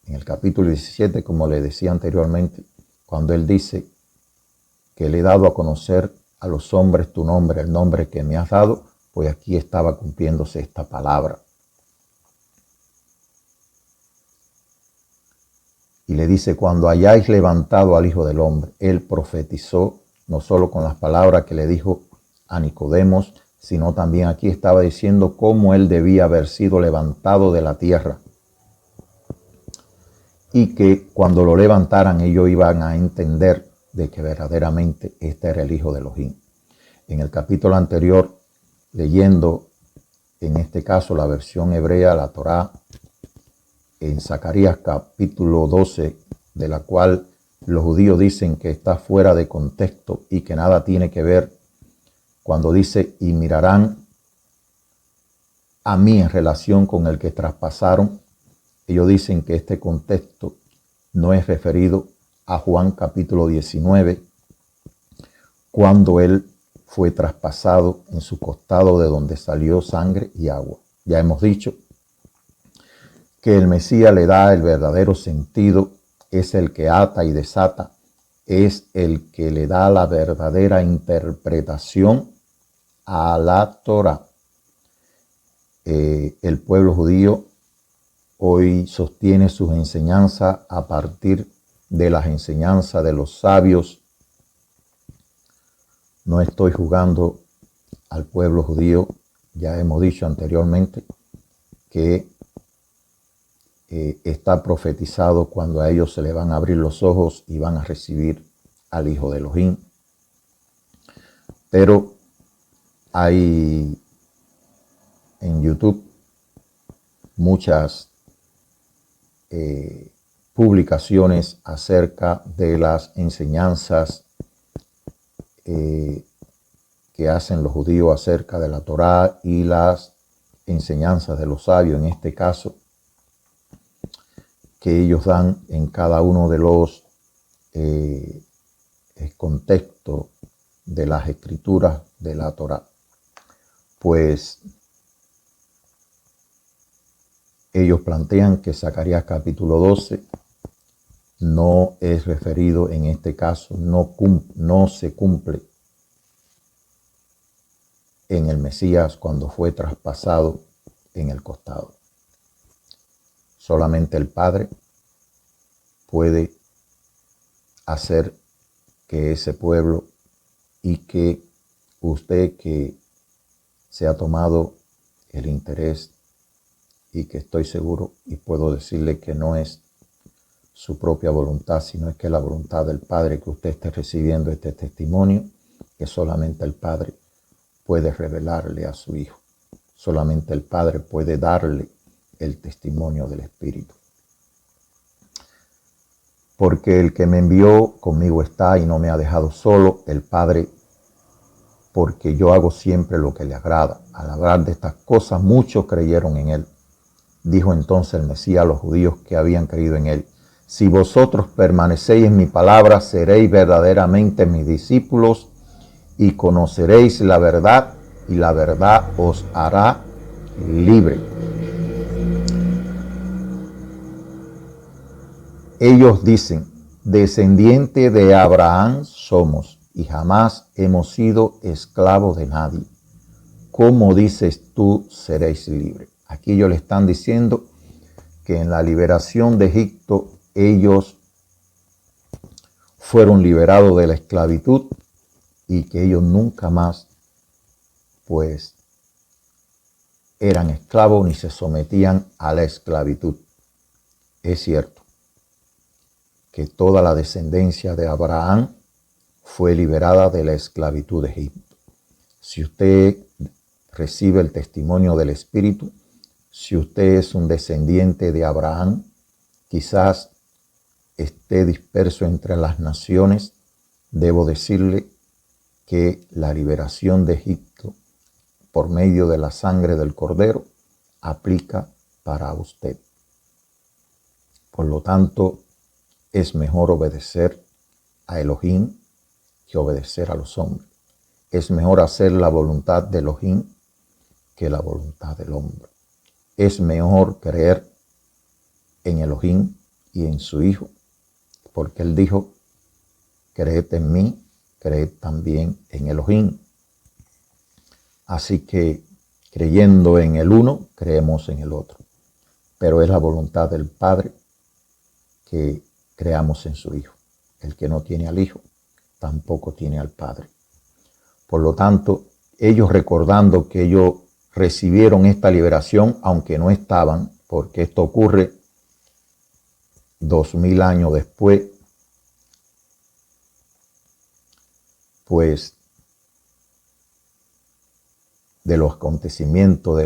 En el capítulo 17, como le decía anteriormente, cuando él dice que le he dado a conocer a los hombres tu nombre, el nombre que me has dado, pues aquí estaba cumpliéndose esta palabra. Y le dice, cuando hayáis levantado al Hijo del Hombre, él profetizó, no solo con las palabras que le dijo a Nicodemos, sino también aquí estaba diciendo cómo él debía haber sido levantado de la tierra. Y que cuando lo levantaran ellos iban a entender de que verdaderamente este era el Hijo de Elohim. En el capítulo anterior, leyendo en este caso la versión hebrea, la Torá, en Zacarías capítulo 12, de la cual los judíos dicen que está fuera de contexto y que nada tiene que ver, cuando dice, y mirarán a mí en relación con el que traspasaron, ellos dicen que este contexto no es referido a Juan capítulo 19, cuando él fue traspasado en su costado de donde salió sangre y agua. Ya hemos dicho que el Mesías le da el verdadero sentido, es el que ata y desata, es el que le da la verdadera interpretación a la Torá. El pueblo judío hoy sostiene sus enseñanzas a partir de las enseñanzas de los sabios. No estoy juzgando al pueblo judío, ya hemos dicho anteriormente que está profetizado cuando a ellos se les van a abrir los ojos y van a recibir al Hijo de Elohim. Pero hay en YouTube muchas publicaciones acerca de las enseñanzas que hacen los judíos acerca de la Torá y las enseñanzas de los sabios, en este caso, que ellos dan en cada uno de los contextos de las escrituras de la Torá. Pues ellos plantean que Zacarías capítulo 12 no es referido en este caso, no se cumple en el Mesías cuando fue traspasado en el costado. Solamente el Padre puede hacer que ese pueblo y que usted que se ha tomado el interés y que estoy seguro y puedo decirle que no es su propia voluntad, sino es que es la voluntad del Padre que usted esté recibiendo este testimonio, que solamente el Padre puede revelarle a su Hijo. Solamente el Padre puede darle el testimonio del Espíritu. Porque el que me envió conmigo está y no me ha dejado solo, el Padre, porque yo hago siempre lo que le agrada. Al hablar de estas cosas, muchos creyeron en él. Dijo entonces el Mesías a los judíos que habían creído en él: si vosotros permanecéis en mi palabra, seréis verdaderamente mis discípulos y conoceréis la verdad, y la verdad os hará libre. Ellos dicen: descendiente de Abraham somos y jamás hemos sido esclavos de nadie. ¿Cómo dices tú seréis libres? Aquí ellos le están diciendo que en la liberación de Egipto ellos fueron liberados de la esclavitud y que ellos nunca más pues eran esclavos ni se sometían a la esclavitud. Es cierto que toda la descendencia de Abraham fue liberada de la esclavitud de Egipto. Si usted recibe el testimonio del Espíritu, si usted es un descendiente de Abraham, quizás esté disperso entre las naciones, debo decirle que la liberación de Egipto por medio de la sangre del Cordero aplica para usted. Por lo tanto, es mejor obedecer a Elohim que obedecer a los hombres. Es mejor hacer la voluntad de Elohim que la voluntad del hombre. Es mejor creer en Elohim y en su Hijo, porque él dijo: creed en mí, creed también en Elohim. Así que creyendo en el uno, creemos en el otro. Pero es la voluntad del Padre que creamos en su Hijo. El que no tiene al Hijo, tampoco tiene al Padre. Por lo tanto, ellos, recordando que ellos recibieron esta liberación, aunque no estaban, porque esto ocurre 2000 años después, pues de los acontecimientos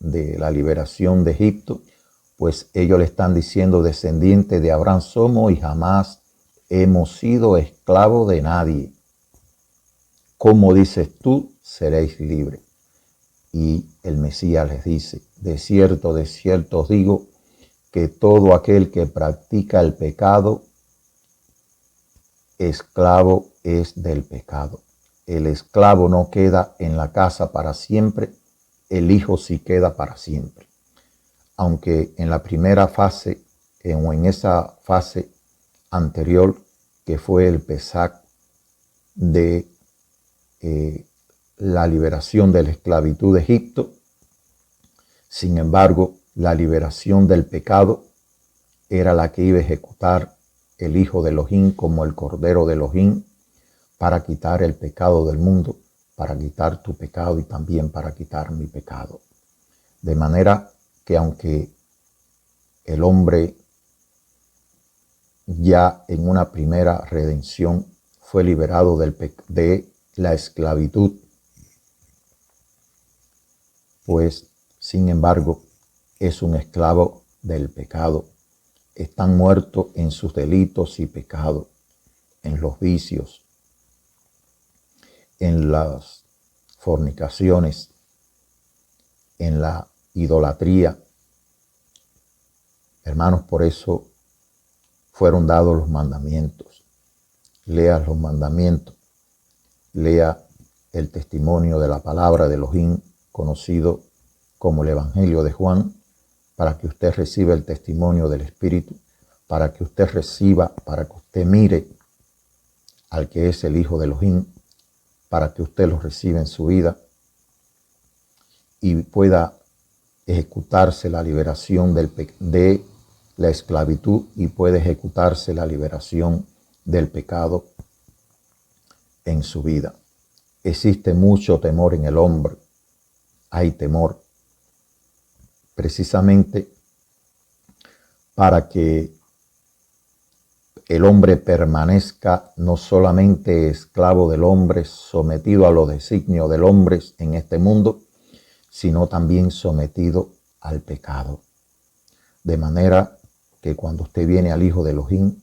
de la liberación de Egipto, pues ellos le están diciendo: descendientes de Abraham somos y jamás hemos sido esclavos de nadie. ¿Cómo dices tú seréis libres? Y el Mesías les dice: de cierto os digo, que todo aquel que practica el pecado, esclavo es del pecado. El esclavo no queda en la casa para siempre, el Hijo sí queda para siempre. Aunque en la primera fase, o en esa fase anterior, que fue el Pesach de la liberación de la esclavitud de Egipto, sin embargo, la liberación del pecado era la que iba a ejecutar el Hijo de Elohim como el Cordero de Elohim para quitar el pecado del mundo, para quitar tu pecado y también para quitar mi pecado. De manera que aunque el hombre ya en una primera redención fue liberado de la esclavitud, pues sin embargo es un esclavo del pecado. Están muertos en sus delitos y pecados, en los vicios, en las fornicaciones, en la idolatría. Hermanos, por eso fueron dados los mandamientos. Lea los mandamientos, lea el testimonio de la palabra de Elohim, conocido como el Evangelio de Juan, para que usted reciba el testimonio del Espíritu, para que usted reciba, para que usted mire al que es el Hijo de Elohim, para que usted lo reciba en su vida y pueda ejecutarse la liberación de la esclavitud y puede ejecutarse la liberación del pecado en su vida. Existe mucho temor en el hombre, hay temor, precisamente para que el hombre permanezca no solamente esclavo del hombre, sometido a los designios del hombre en este mundo, sino también sometido al pecado. De manera que cuando usted viene al Hijo de Elohim,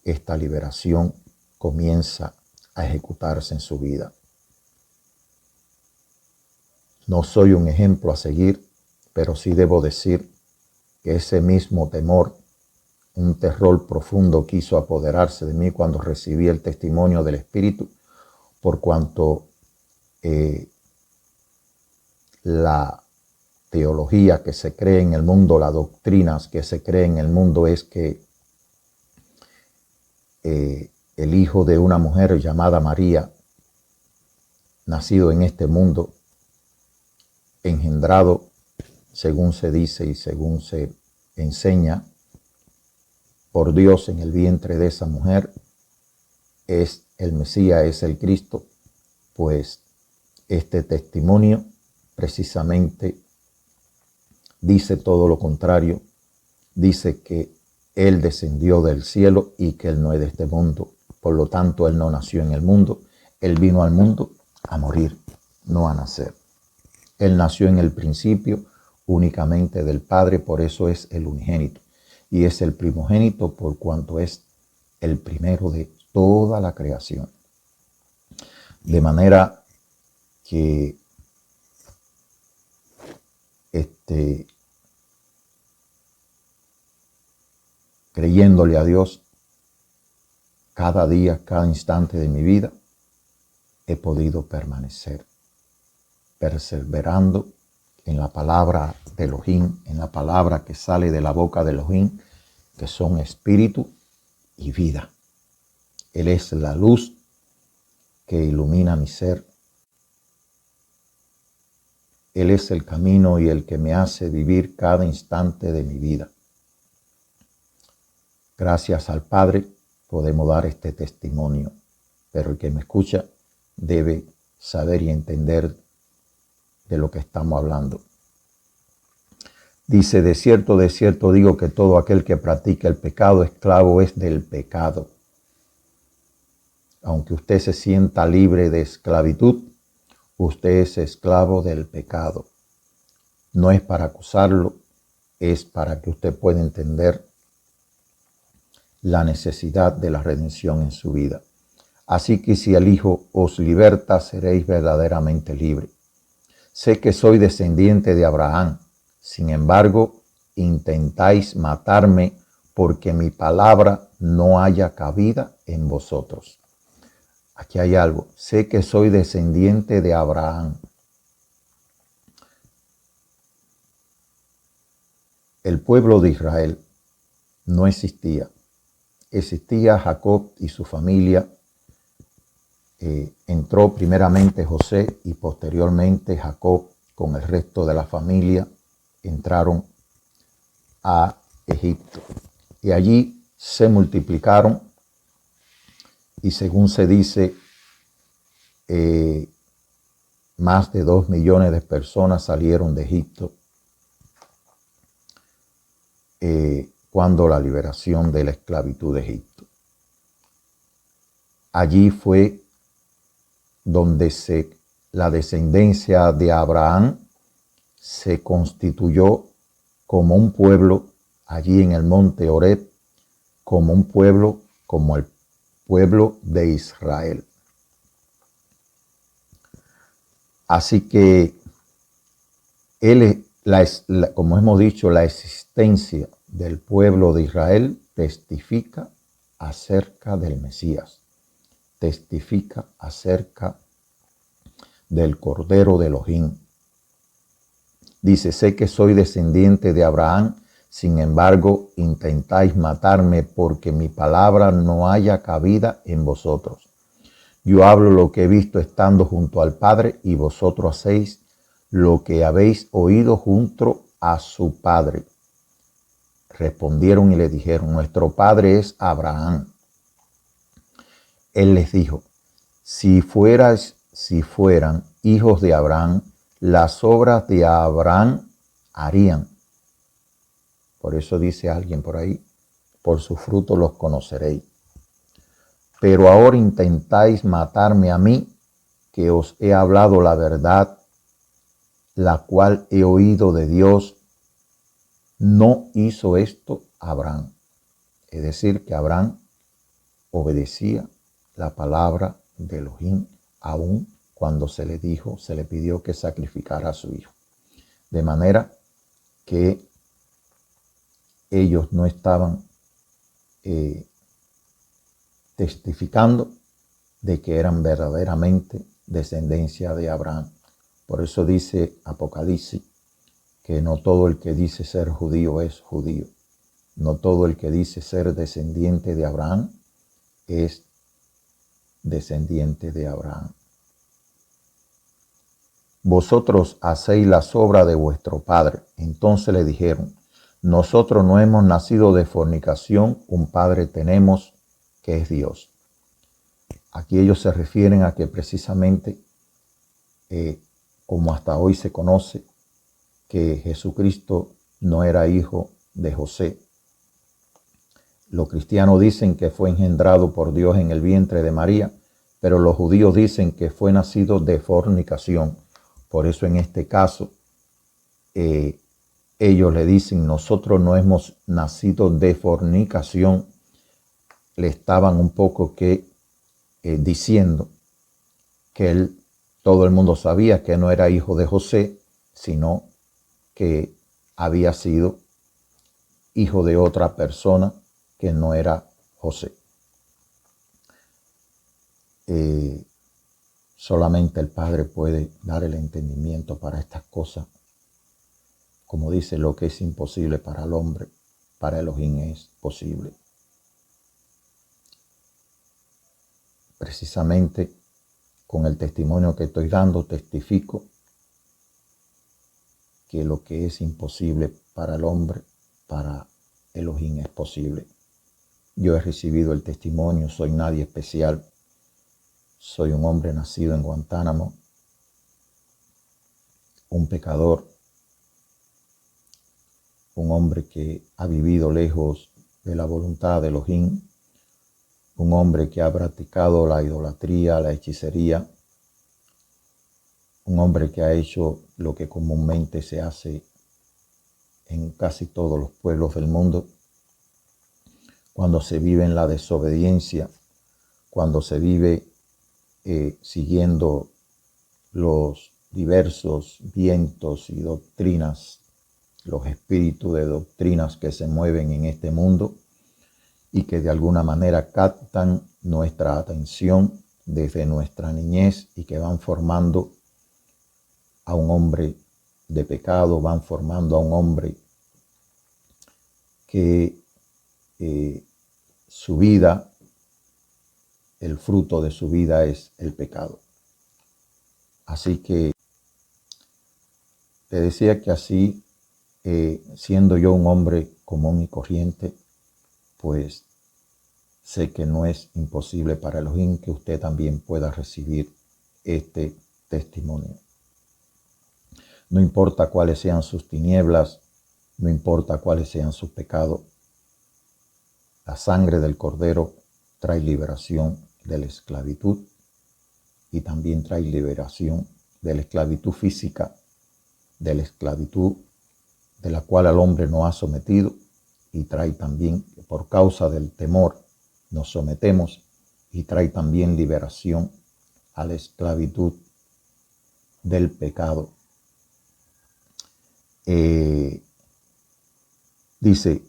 esta liberación comienza a ejecutarse en su vida. No soy un ejemplo a seguir, pero sí debo decir que ese mismo temor, un terror profundo quiso apoderarse de mí cuando recibí el testimonio del Espíritu, por cuanto la teología que se cree en el mundo, las doctrinas que se creen en el mundo es que el hijo de una mujer llamada María, nacido en este mundo, engendrado, según se dice y según se enseña, por Dios en el vientre de esa mujer, es el Mesías, es el Cristo. Pues este testimonio precisamente dice todo lo contrario. Dice que Él descendió del cielo y que Él no es de este mundo. Por lo tanto, Él no nació en el mundo. Él vino al mundo a morir, no a nacer. Él nació en el principio únicamente del Padre, por eso es el unigénito. Y es el primogénito por cuanto es el primero de toda la creación. De manera que creyéndole a Dios, cada día, cada instante de mi vida, he podido permanecer, perseverando en la palabra de Elohim, en la palabra que sale de la boca de Elohim, que son espíritu y vida. Él es la luz que ilumina mi ser. Él es el camino y el que me hace vivir cada instante de mi vida. Gracias al Padre podemos dar este testimonio, pero el que me escucha debe saber y entender de lo que estamos hablando. Dice, de cierto digo que todo aquel que practica el pecado, esclavo es del pecado. Aunque usted se sienta libre de esclavitud, usted es esclavo del pecado. No es para acusarlo, es para que usted pueda entender la necesidad de la redención en su vida. Así que si el Hijo os liberta, seréis verdaderamente libres. Sé que soy descendiente de Abraham, sin embargo, intentáis matarme porque mi palabra no haya cabida en vosotros. Aquí hay algo. Sé que soy descendiente de Abraham. El pueblo de Israel no existía. Existía Jacob y su familia. Entró primeramente José y posteriormente Jacob con el resto de la familia entraron a Egipto. Y allí se multiplicaron y según se dice, más de 2 millones de personas salieron de Egipto cuando la liberación de la esclavitud de Egipto. Allí fue donde la descendencia de Abraham se constituyó como un pueblo allí en el monte Horeb, como un pueblo, como el pueblo de Israel. Así que como hemos dicho, la existencia del pueblo de Israel testifica acerca del Mesías, testifica acerca del Cordero de Elohim. Dice, sé que soy descendiente de Abraham, sin embargo, intentáis matarme porque mi palabra no haya cabida en vosotros. Yo hablo lo que he visto estando junto al Padre y vosotros hacéis lo que habéis oído junto a su Padre. Respondieron y le dijeron, nuestro Padre es Abraham. Él les dijo, si fueran hijos de Abraham, las obras de Abraham harían. Por eso dice alguien por ahí, por su fruto los conoceréis. Pero ahora intentáis matarme a mí, que os he hablado la verdad, la cual he oído de Dios. No hizo esto Abraham. Es decir, que Abraham obedecía la palabra de Elohim, aun cuando se le pidió que sacrificara a su hijo. De manera que ellos no estaban testificando de que eran verdaderamente descendencia de Abraham. Por eso dice Apocalipsis que no todo el que dice ser judío es judío. No todo el que dice ser descendiente de Abraham es descendiente de Abraham. Vosotros hacéis las obras de vuestro padre. Entonces le dijeron, nosotros no hemos nacido de fornicación, un padre tenemos que es Dios. Aquí ellos se refieren a que precisamente, como hasta hoy se conoce, que Jesucristo no era hijo de José. Los cristianos dicen que fue engendrado por Dios en el vientre de María, pero los judíos dicen que fue nacido de fornicación. Por eso en este caso, ellos le dicen, nosotros no hemos nacido de fornicación. Le estaban un poco diciendo que todo el mundo sabía que no era hijo de José, sino que había sido hijo de otra persona que no era José. Solamente el Padre puede dar el entendimiento para estas cosas. Como dice, lo que es imposible para el hombre, para Elohim es posible. Precisamente con el testimonio que estoy dando, testifico que lo que es imposible para el hombre, para Elohim es posible. Yo he recibido el testimonio, soy nadie especial. Soy un hombre nacido en Guantánamo, un pecador, un hombre que ha vivido lejos de la voluntad de Elohim, un hombre que ha practicado la idolatría, la hechicería, un hombre que ha hecho lo que comúnmente se hace en casi todos los pueblos del mundo, cuando se vive en la desobediencia, cuando se vive siguiendo los diversos vientos y doctrinas, los espíritus de doctrinas que se mueven en este mundo y que de alguna manera captan nuestra atención desde nuestra niñez y que van formando a un hombre de pecado, van formando a un hombre que su vida, el fruto de su vida es el pecado. Así que te decía que así, siendo yo un hombre común y corriente, pues sé que no es imposible para Elohim que usted también pueda recibir este testimonio. No importa cuáles sean sus tinieblas, no importa cuáles sean sus pecados, la sangre del Cordero trae liberación de la esclavitud y también trae liberación de la esclavitud física, de la esclavitud de la cual al hombre no ha sometido, y trae también, por causa del temor, nos sometemos, y trae también liberación a la esclavitud del pecado. Dice,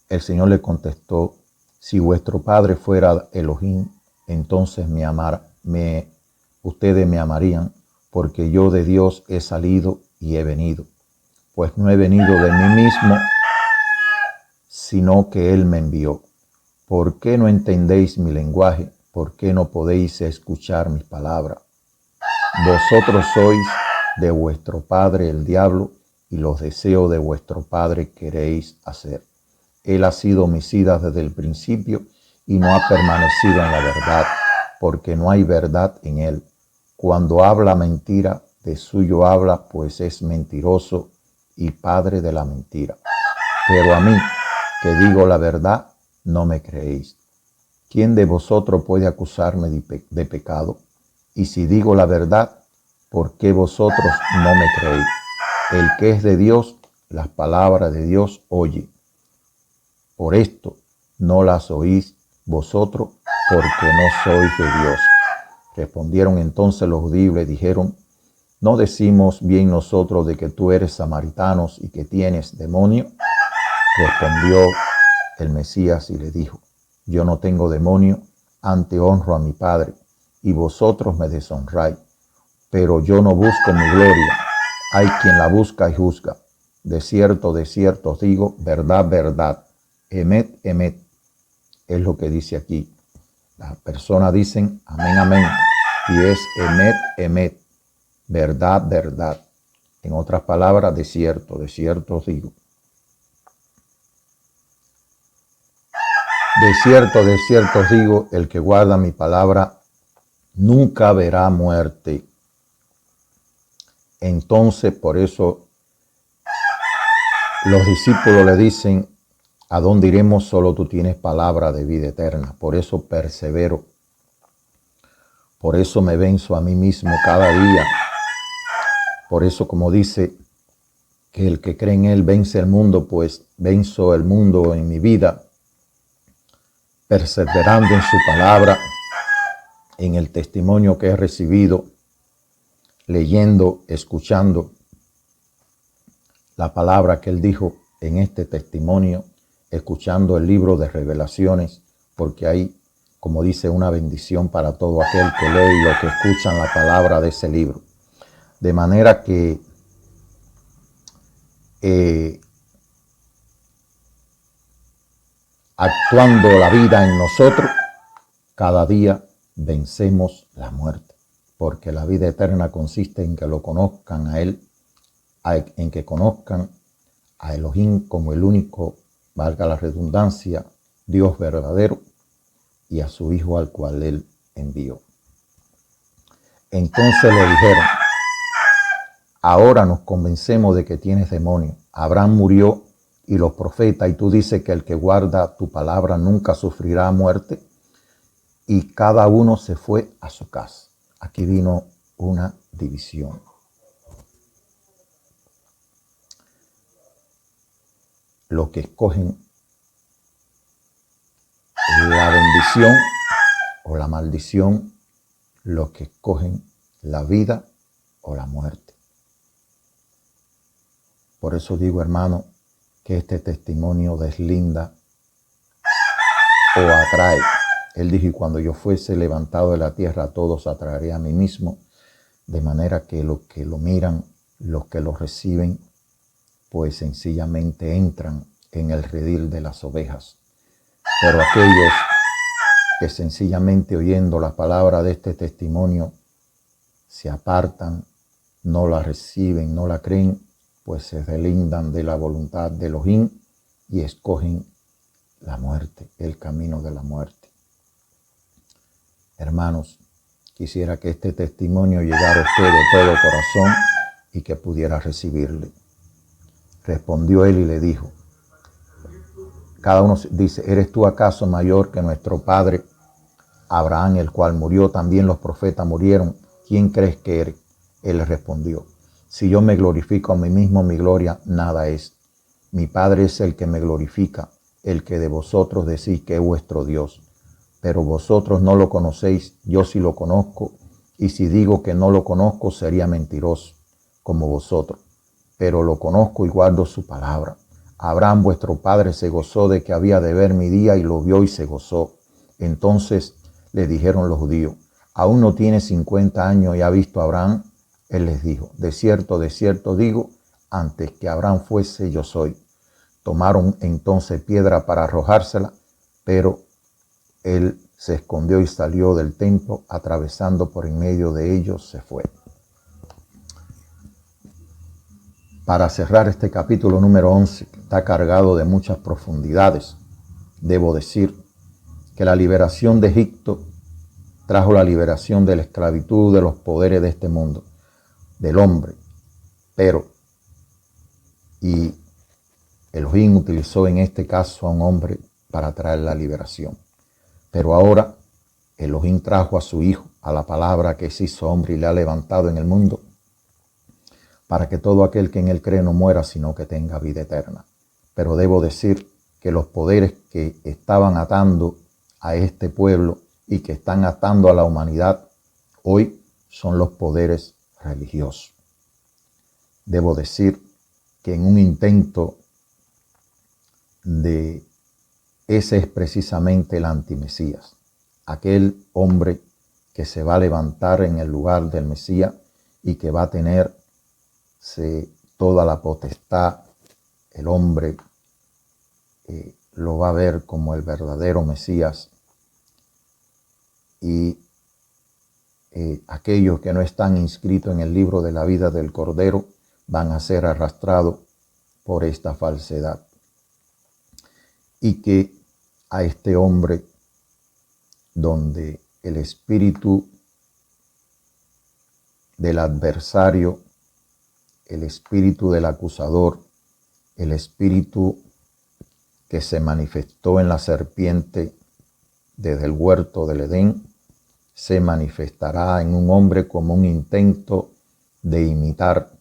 el Señor le contestó, si vuestro padre fuera Elohim, entonces ustedes me amarían, porque yo de Dios he salido y he venido. Pues no he venido de mí mismo, sino que Él me envió. ¿Por qué no entendéis mi lenguaje? ¿Por qué no podéis escuchar mis palabras? Vosotros sois de vuestro padre el diablo, y los deseos de vuestro padre queréis hacer. Él ha sido homicida desde el principio y no ha permanecido en la verdad, porque no hay verdad en él. Cuando habla mentira, de suyo habla, pues es mentiroso y padre de la mentira. Pero a mí, que digo la verdad, no me creéis. ¿Quién de vosotros puede acusarme de pecado? Y si digo la verdad, ¿por qué vosotros no me creéis? El que es de Dios, las palabras de Dios oye. Por esto no las oís vosotros, porque no sois de Dios. Respondieron entonces los judíos y le dijeron: ¿no decimos bien nosotros de que tú eres samaritano y que tienes demonio? Respondió el Mesías y le dijo: yo no tengo demonio, antes honro a mi Padre, y vosotros me deshonráis. Pero yo no busco mi gloria, hay quien la busca y juzga. De cierto os digo, verdad, verdad, emet, emet, es lo que dice aquí. Las personas dicen amén, amén, y es emet, emet, verdad, verdad. En otras palabras, de cierto os digo. De cierto os digo, el que guarda mi palabra nunca verá muerte. Entonces, por eso los discípulos le dicen: ¿a dónde iremos? Solo tú tienes palabra de vida eterna. Por eso persevero. Por eso me venzo a mí mismo cada día. Por eso, como dice que el que cree en él vence el mundo, pues venzo el mundo en mi vida, perseverando en su palabra, en el testimonio que he recibido, leyendo, escuchando la palabra que él dijo en este testimonio, escuchando el libro de Revelaciones, porque hay, como dice, una bendición para todo aquel que lee y los que escuchan la palabra de ese libro. De manera que actuando la vida en nosotros, cada día vencemos la muerte, porque la vida eterna consiste en que lo conozcan a él, en que conozcan a Elohim como el único, valga la redundancia, Dios verdadero, y a su Hijo al cual él envió. Entonces le dijeron: ahora nos convencemos de que tienes demonio. Abraham murió y los profetas, y tú dices que el que guarda tu palabra nunca sufrirá muerte. Y cada uno se fue a su casa. Aquí vino una división. Los que escogen la bendición o la maldición, los que escogen la vida o la muerte. Por eso digo, hermano, que este testimonio deslinda o atrae. Él dijo: y cuando yo fuese levantado de la tierra, a todos atraeré a mí mismo, de manera que los que lo miran, los que lo reciben, pues sencillamente entran en el redil de las ovejas. Pero aquellos que sencillamente oyendo la palabra de este testimonio se apartan, no la reciben, no la creen, pues se deslindan de la voluntad de Elohim y escogen la muerte, el camino de la muerte. Hermanos, quisiera que este testimonio llegara a usted de todo corazón y que pudiera recibirle. Respondió él y le dijo: cada uno dice: ¿eres tú acaso mayor que nuestro padre Abraham, el cual murió? También los profetas murieron. ¿Quién crees que eres? Él le respondió: si yo me glorifico a mí mismo, mi gloria nada es. Mi Padre es el que me glorifica, el que de vosotros decís que es vuestro Dios. Pero vosotros no lo conocéis, yo sí lo conozco, y si digo que no lo conozco, sería mentiroso, como vosotros. Pero lo conozco y guardo su palabra. Abraham vuestro padre se gozó de que había de ver mi día y lo vio y se gozó. Entonces le dijeron los judíos: ¿aún no tiene 50 años y ha visto a Abraham? Él les dijo: de cierto digo, antes que Abraham fuese, yo soy. Tomaron entonces piedra para arrojársela, pero él se escondió y salió del templo, atravesando por en medio de ellos, se fue. Para cerrar este capítulo número 11, que está cargado de muchas profundidades, debo decir que la liberación de Egipto trajo la liberación de la esclavitud, de los poderes de este mundo, del hombre. Pero Y Elohim utilizó en este caso a un hombre para traer la liberación. Pero ahora Elohim trajo a su Hijo, a la palabra que se hizo hombre y le ha levantado en el mundo, para que todo aquel que en él cree no muera, sino que tenga vida eterna. Pero debo decir que los poderes que estaban atando a este pueblo y que están atando a la humanidad hoy son los poderes religiosos. Debo decir que en un intento de ese es precisamente el antimesías, aquel hombre que se va a levantar en el lugar del Mesías y que va a tener toda la potestad. El hombre lo va a ver como el verdadero Mesías, y aquellos que no están inscritos en el libro de la vida del Cordero van a ser arrastrados por esta falsedad. Y que a este hombre, donde el espíritu del adversario, el espíritu del acusador, el espíritu que se manifestó en la serpiente desde el huerto del Edén, se manifestará en un hombre como un intento de imitar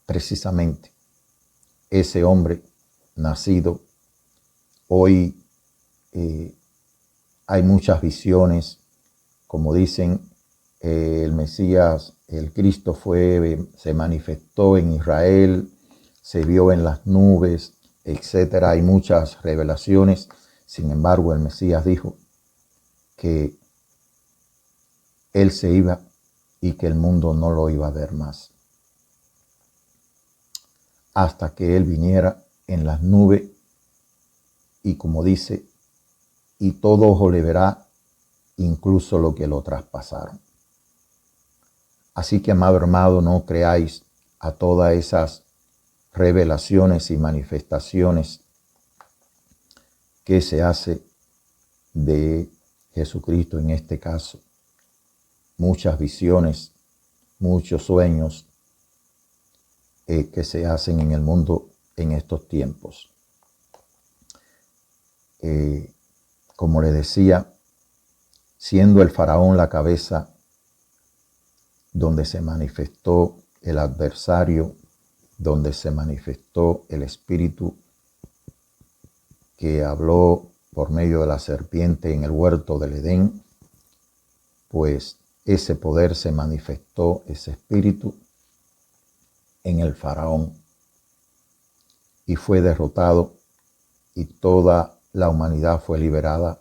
precisamente ese hombre nacido. Hoy hay muchas visiones, como dicen, el Mesías, el Cristo se manifestó en Israel, se vio en las nubes, etc. Hay muchas revelaciones. Sin embargo, el Mesías dijo que él se iba y que el mundo no lo iba a ver más, hasta que él viniera en las nubes, y como dice, y todo ojo le verá, incluso lo que lo traspasaron. Así que, amado hermano, no creáis a todas esas revelaciones y manifestaciones que se hace de Jesucristo en este caso. Muchas visiones, muchos sueños que se hacen en el mundo en estos tiempos. Como le decía, siendo el faraón la cabeza donde se manifestó el adversario, donde se manifestó el espíritu que habló por medio de la serpiente en el huerto del Edén, pues ese poder se manifestó, ese espíritu, en el faraón, y fue derrotado, y toda la humanidad fue liberada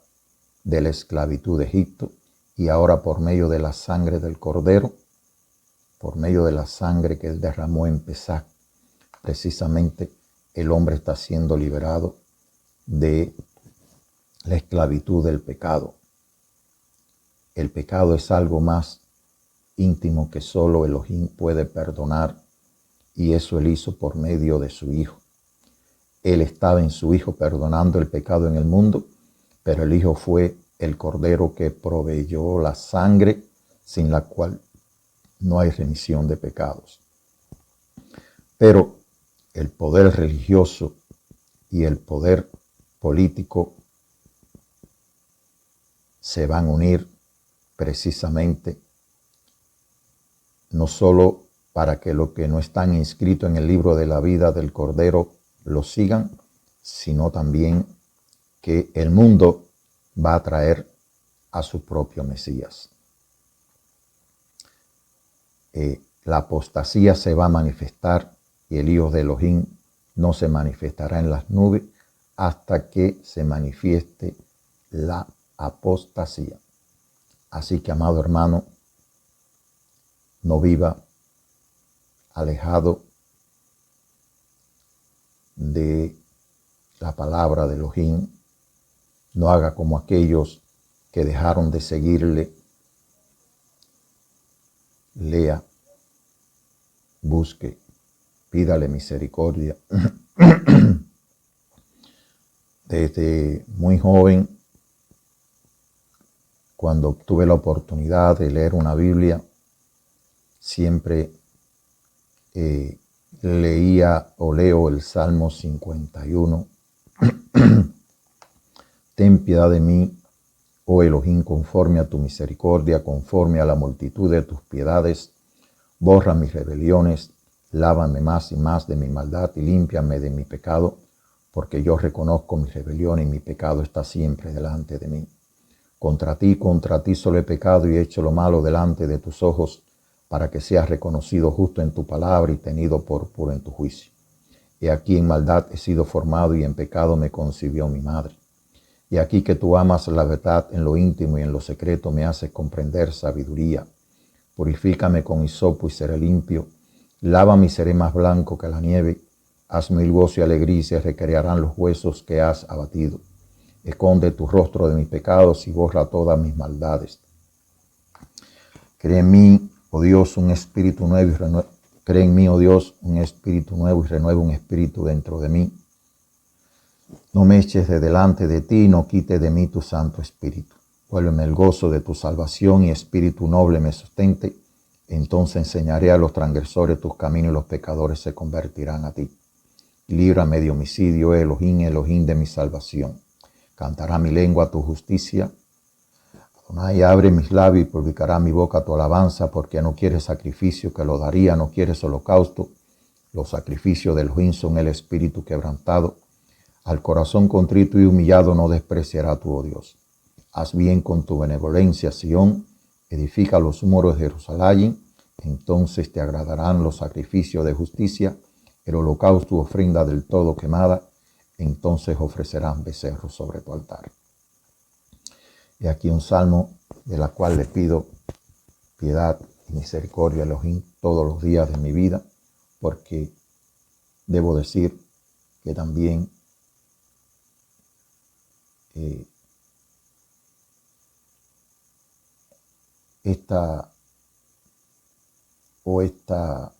de la esclavitud de Egipto. Y ahora, por medio de la sangre del Cordero, por medio de la sangre que él derramó en Pesaj, precisamente el hombre está siendo liberado de la esclavitud del pecado. El pecado es algo más íntimo que solo Elohim puede perdonar, y eso él hizo por medio de su Hijo. Él estaba en su Hijo perdonando el pecado en el mundo, pero el Hijo fue el Cordero que proveyó la sangre sin la cual no hay remisión de pecados. Pero el poder religioso y el poder político se van a unir precisamente no solo para que los que no están inscritos en el libro de la vida del Cordero lo sigan, sino también que el mundo va a traer a su propio Mesías. La apostasía se va a manifestar, y el Hijo de Elohim no se manifestará en las nubes hasta que se manifieste la apostasía. Así que, amado hermano, no viva alejado de la palabra de Elohim. No haga como aquellos que dejaron de seguirle. Lea, busque, pídale misericordia. Desde muy joven, cuando tuve la oportunidad de leer una Biblia, siempre leía o leo el Salmo 51. Ten piedad de mí, oh Elohim, conforme a tu misericordia, conforme a la multitud de tus piedades. Borra mis rebeliones, lávame más y más de mi maldad y límpiame de mi pecado, porque yo reconozco mi rebelión y mi pecado está siempre delante de mí. Contra ti solo he pecado y he hecho lo malo delante de tus ojos, para que seas reconocido justo en tu palabra y tenido por puro en tu juicio. He aquí en maldad he sido formado y en pecado me concibió mi madre. Y aquí que tú amas la verdad en lo íntimo y en lo secreto me haces comprender sabiduría. Purifícame con hisopo y seré limpio. Lávame y seré más blanco que la nieve. Hazme el gozo y alegría y se recrearán los huesos que has abatido. Esconde tu rostro de mis pecados y borra todas mis maldades. Crea en mí, oh Dios, un espíritu nuevo y Crea en mí, oh Dios, un espíritu nuevo y renueva un espíritu dentro de mí. No me eches de delante de ti, no quites de mí tu Santo Espíritu. Vuélveme el gozo de tu salvación y espíritu noble me sustente. Entonces enseñaré a los transgresores tus caminos y los pecadores se convertirán a ti. Líbrame de homicidio, Elohim, Elohim de mi salvación. Cantará mi lengua tu justicia. Adonai, abre mis labios y publicará mi boca tu alabanza, porque no quieres sacrificio que lo daría, no quieres holocausto. Los sacrificios de Elohim son el espíritu quebrantado. Al corazón contrito y humillado no despreciará tu, oh Dios. Haz bien con tu benevolencia, Sión, edifica los muros de Jerusalén, entonces te agradarán los sacrificios de justicia, el holocausto, ofrenda del todo quemada, entonces ofrecerán becerros sobre tu altar. Y aquí un salmo de la cual le pido piedad y misericordia a Elohim todos los días de mi vida, porque debo decir que también esta obra,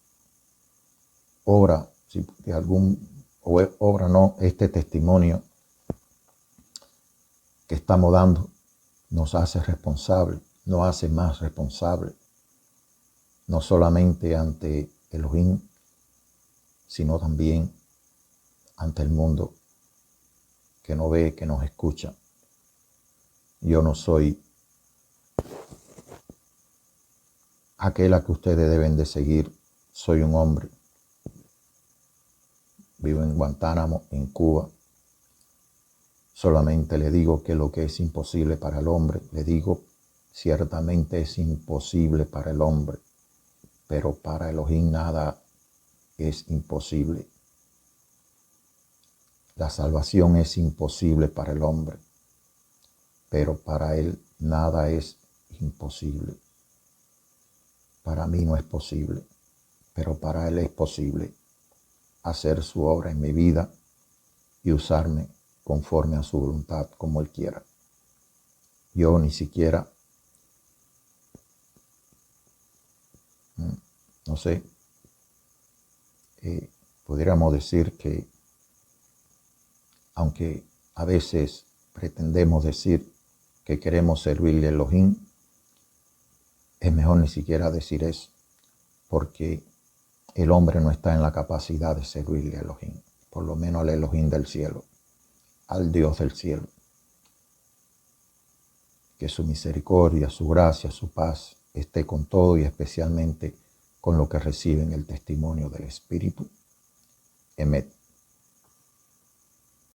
este testimonio que estamos dando nos hace responsable, nos hace más responsable, no solamente ante Elohim, sino también ante el mundo que nos ve, que nos escucha. Yo no soy aquel a que ustedes deben de seguir. Soy un hombre. Vivo en Guantánamo, en Cuba. Solamente le digo que lo que es imposible para el hombre, le digo, ciertamente es imposible para el hombre, pero para Elohim nada es imposible. La salvación es imposible para el hombre, pero para él nada es imposible. Para mí no es posible, pero para él es posible hacer su obra en mi vida y usarme conforme a su voluntad, como él quiera. Yo ni siquiera, no sé, pudiéramos decir que, aunque a veces pretendemos decir que queremos servirle a Elohim, es mejor ni siquiera decir eso, porque el hombre no está en la capacidad de servirle a Elohim, por lo menos al Elohim del cielo, al Dios del cielo. Que su misericordia, su gracia, su paz esté con todo y especialmente con lo que reciben el testimonio del Espíritu. Emet.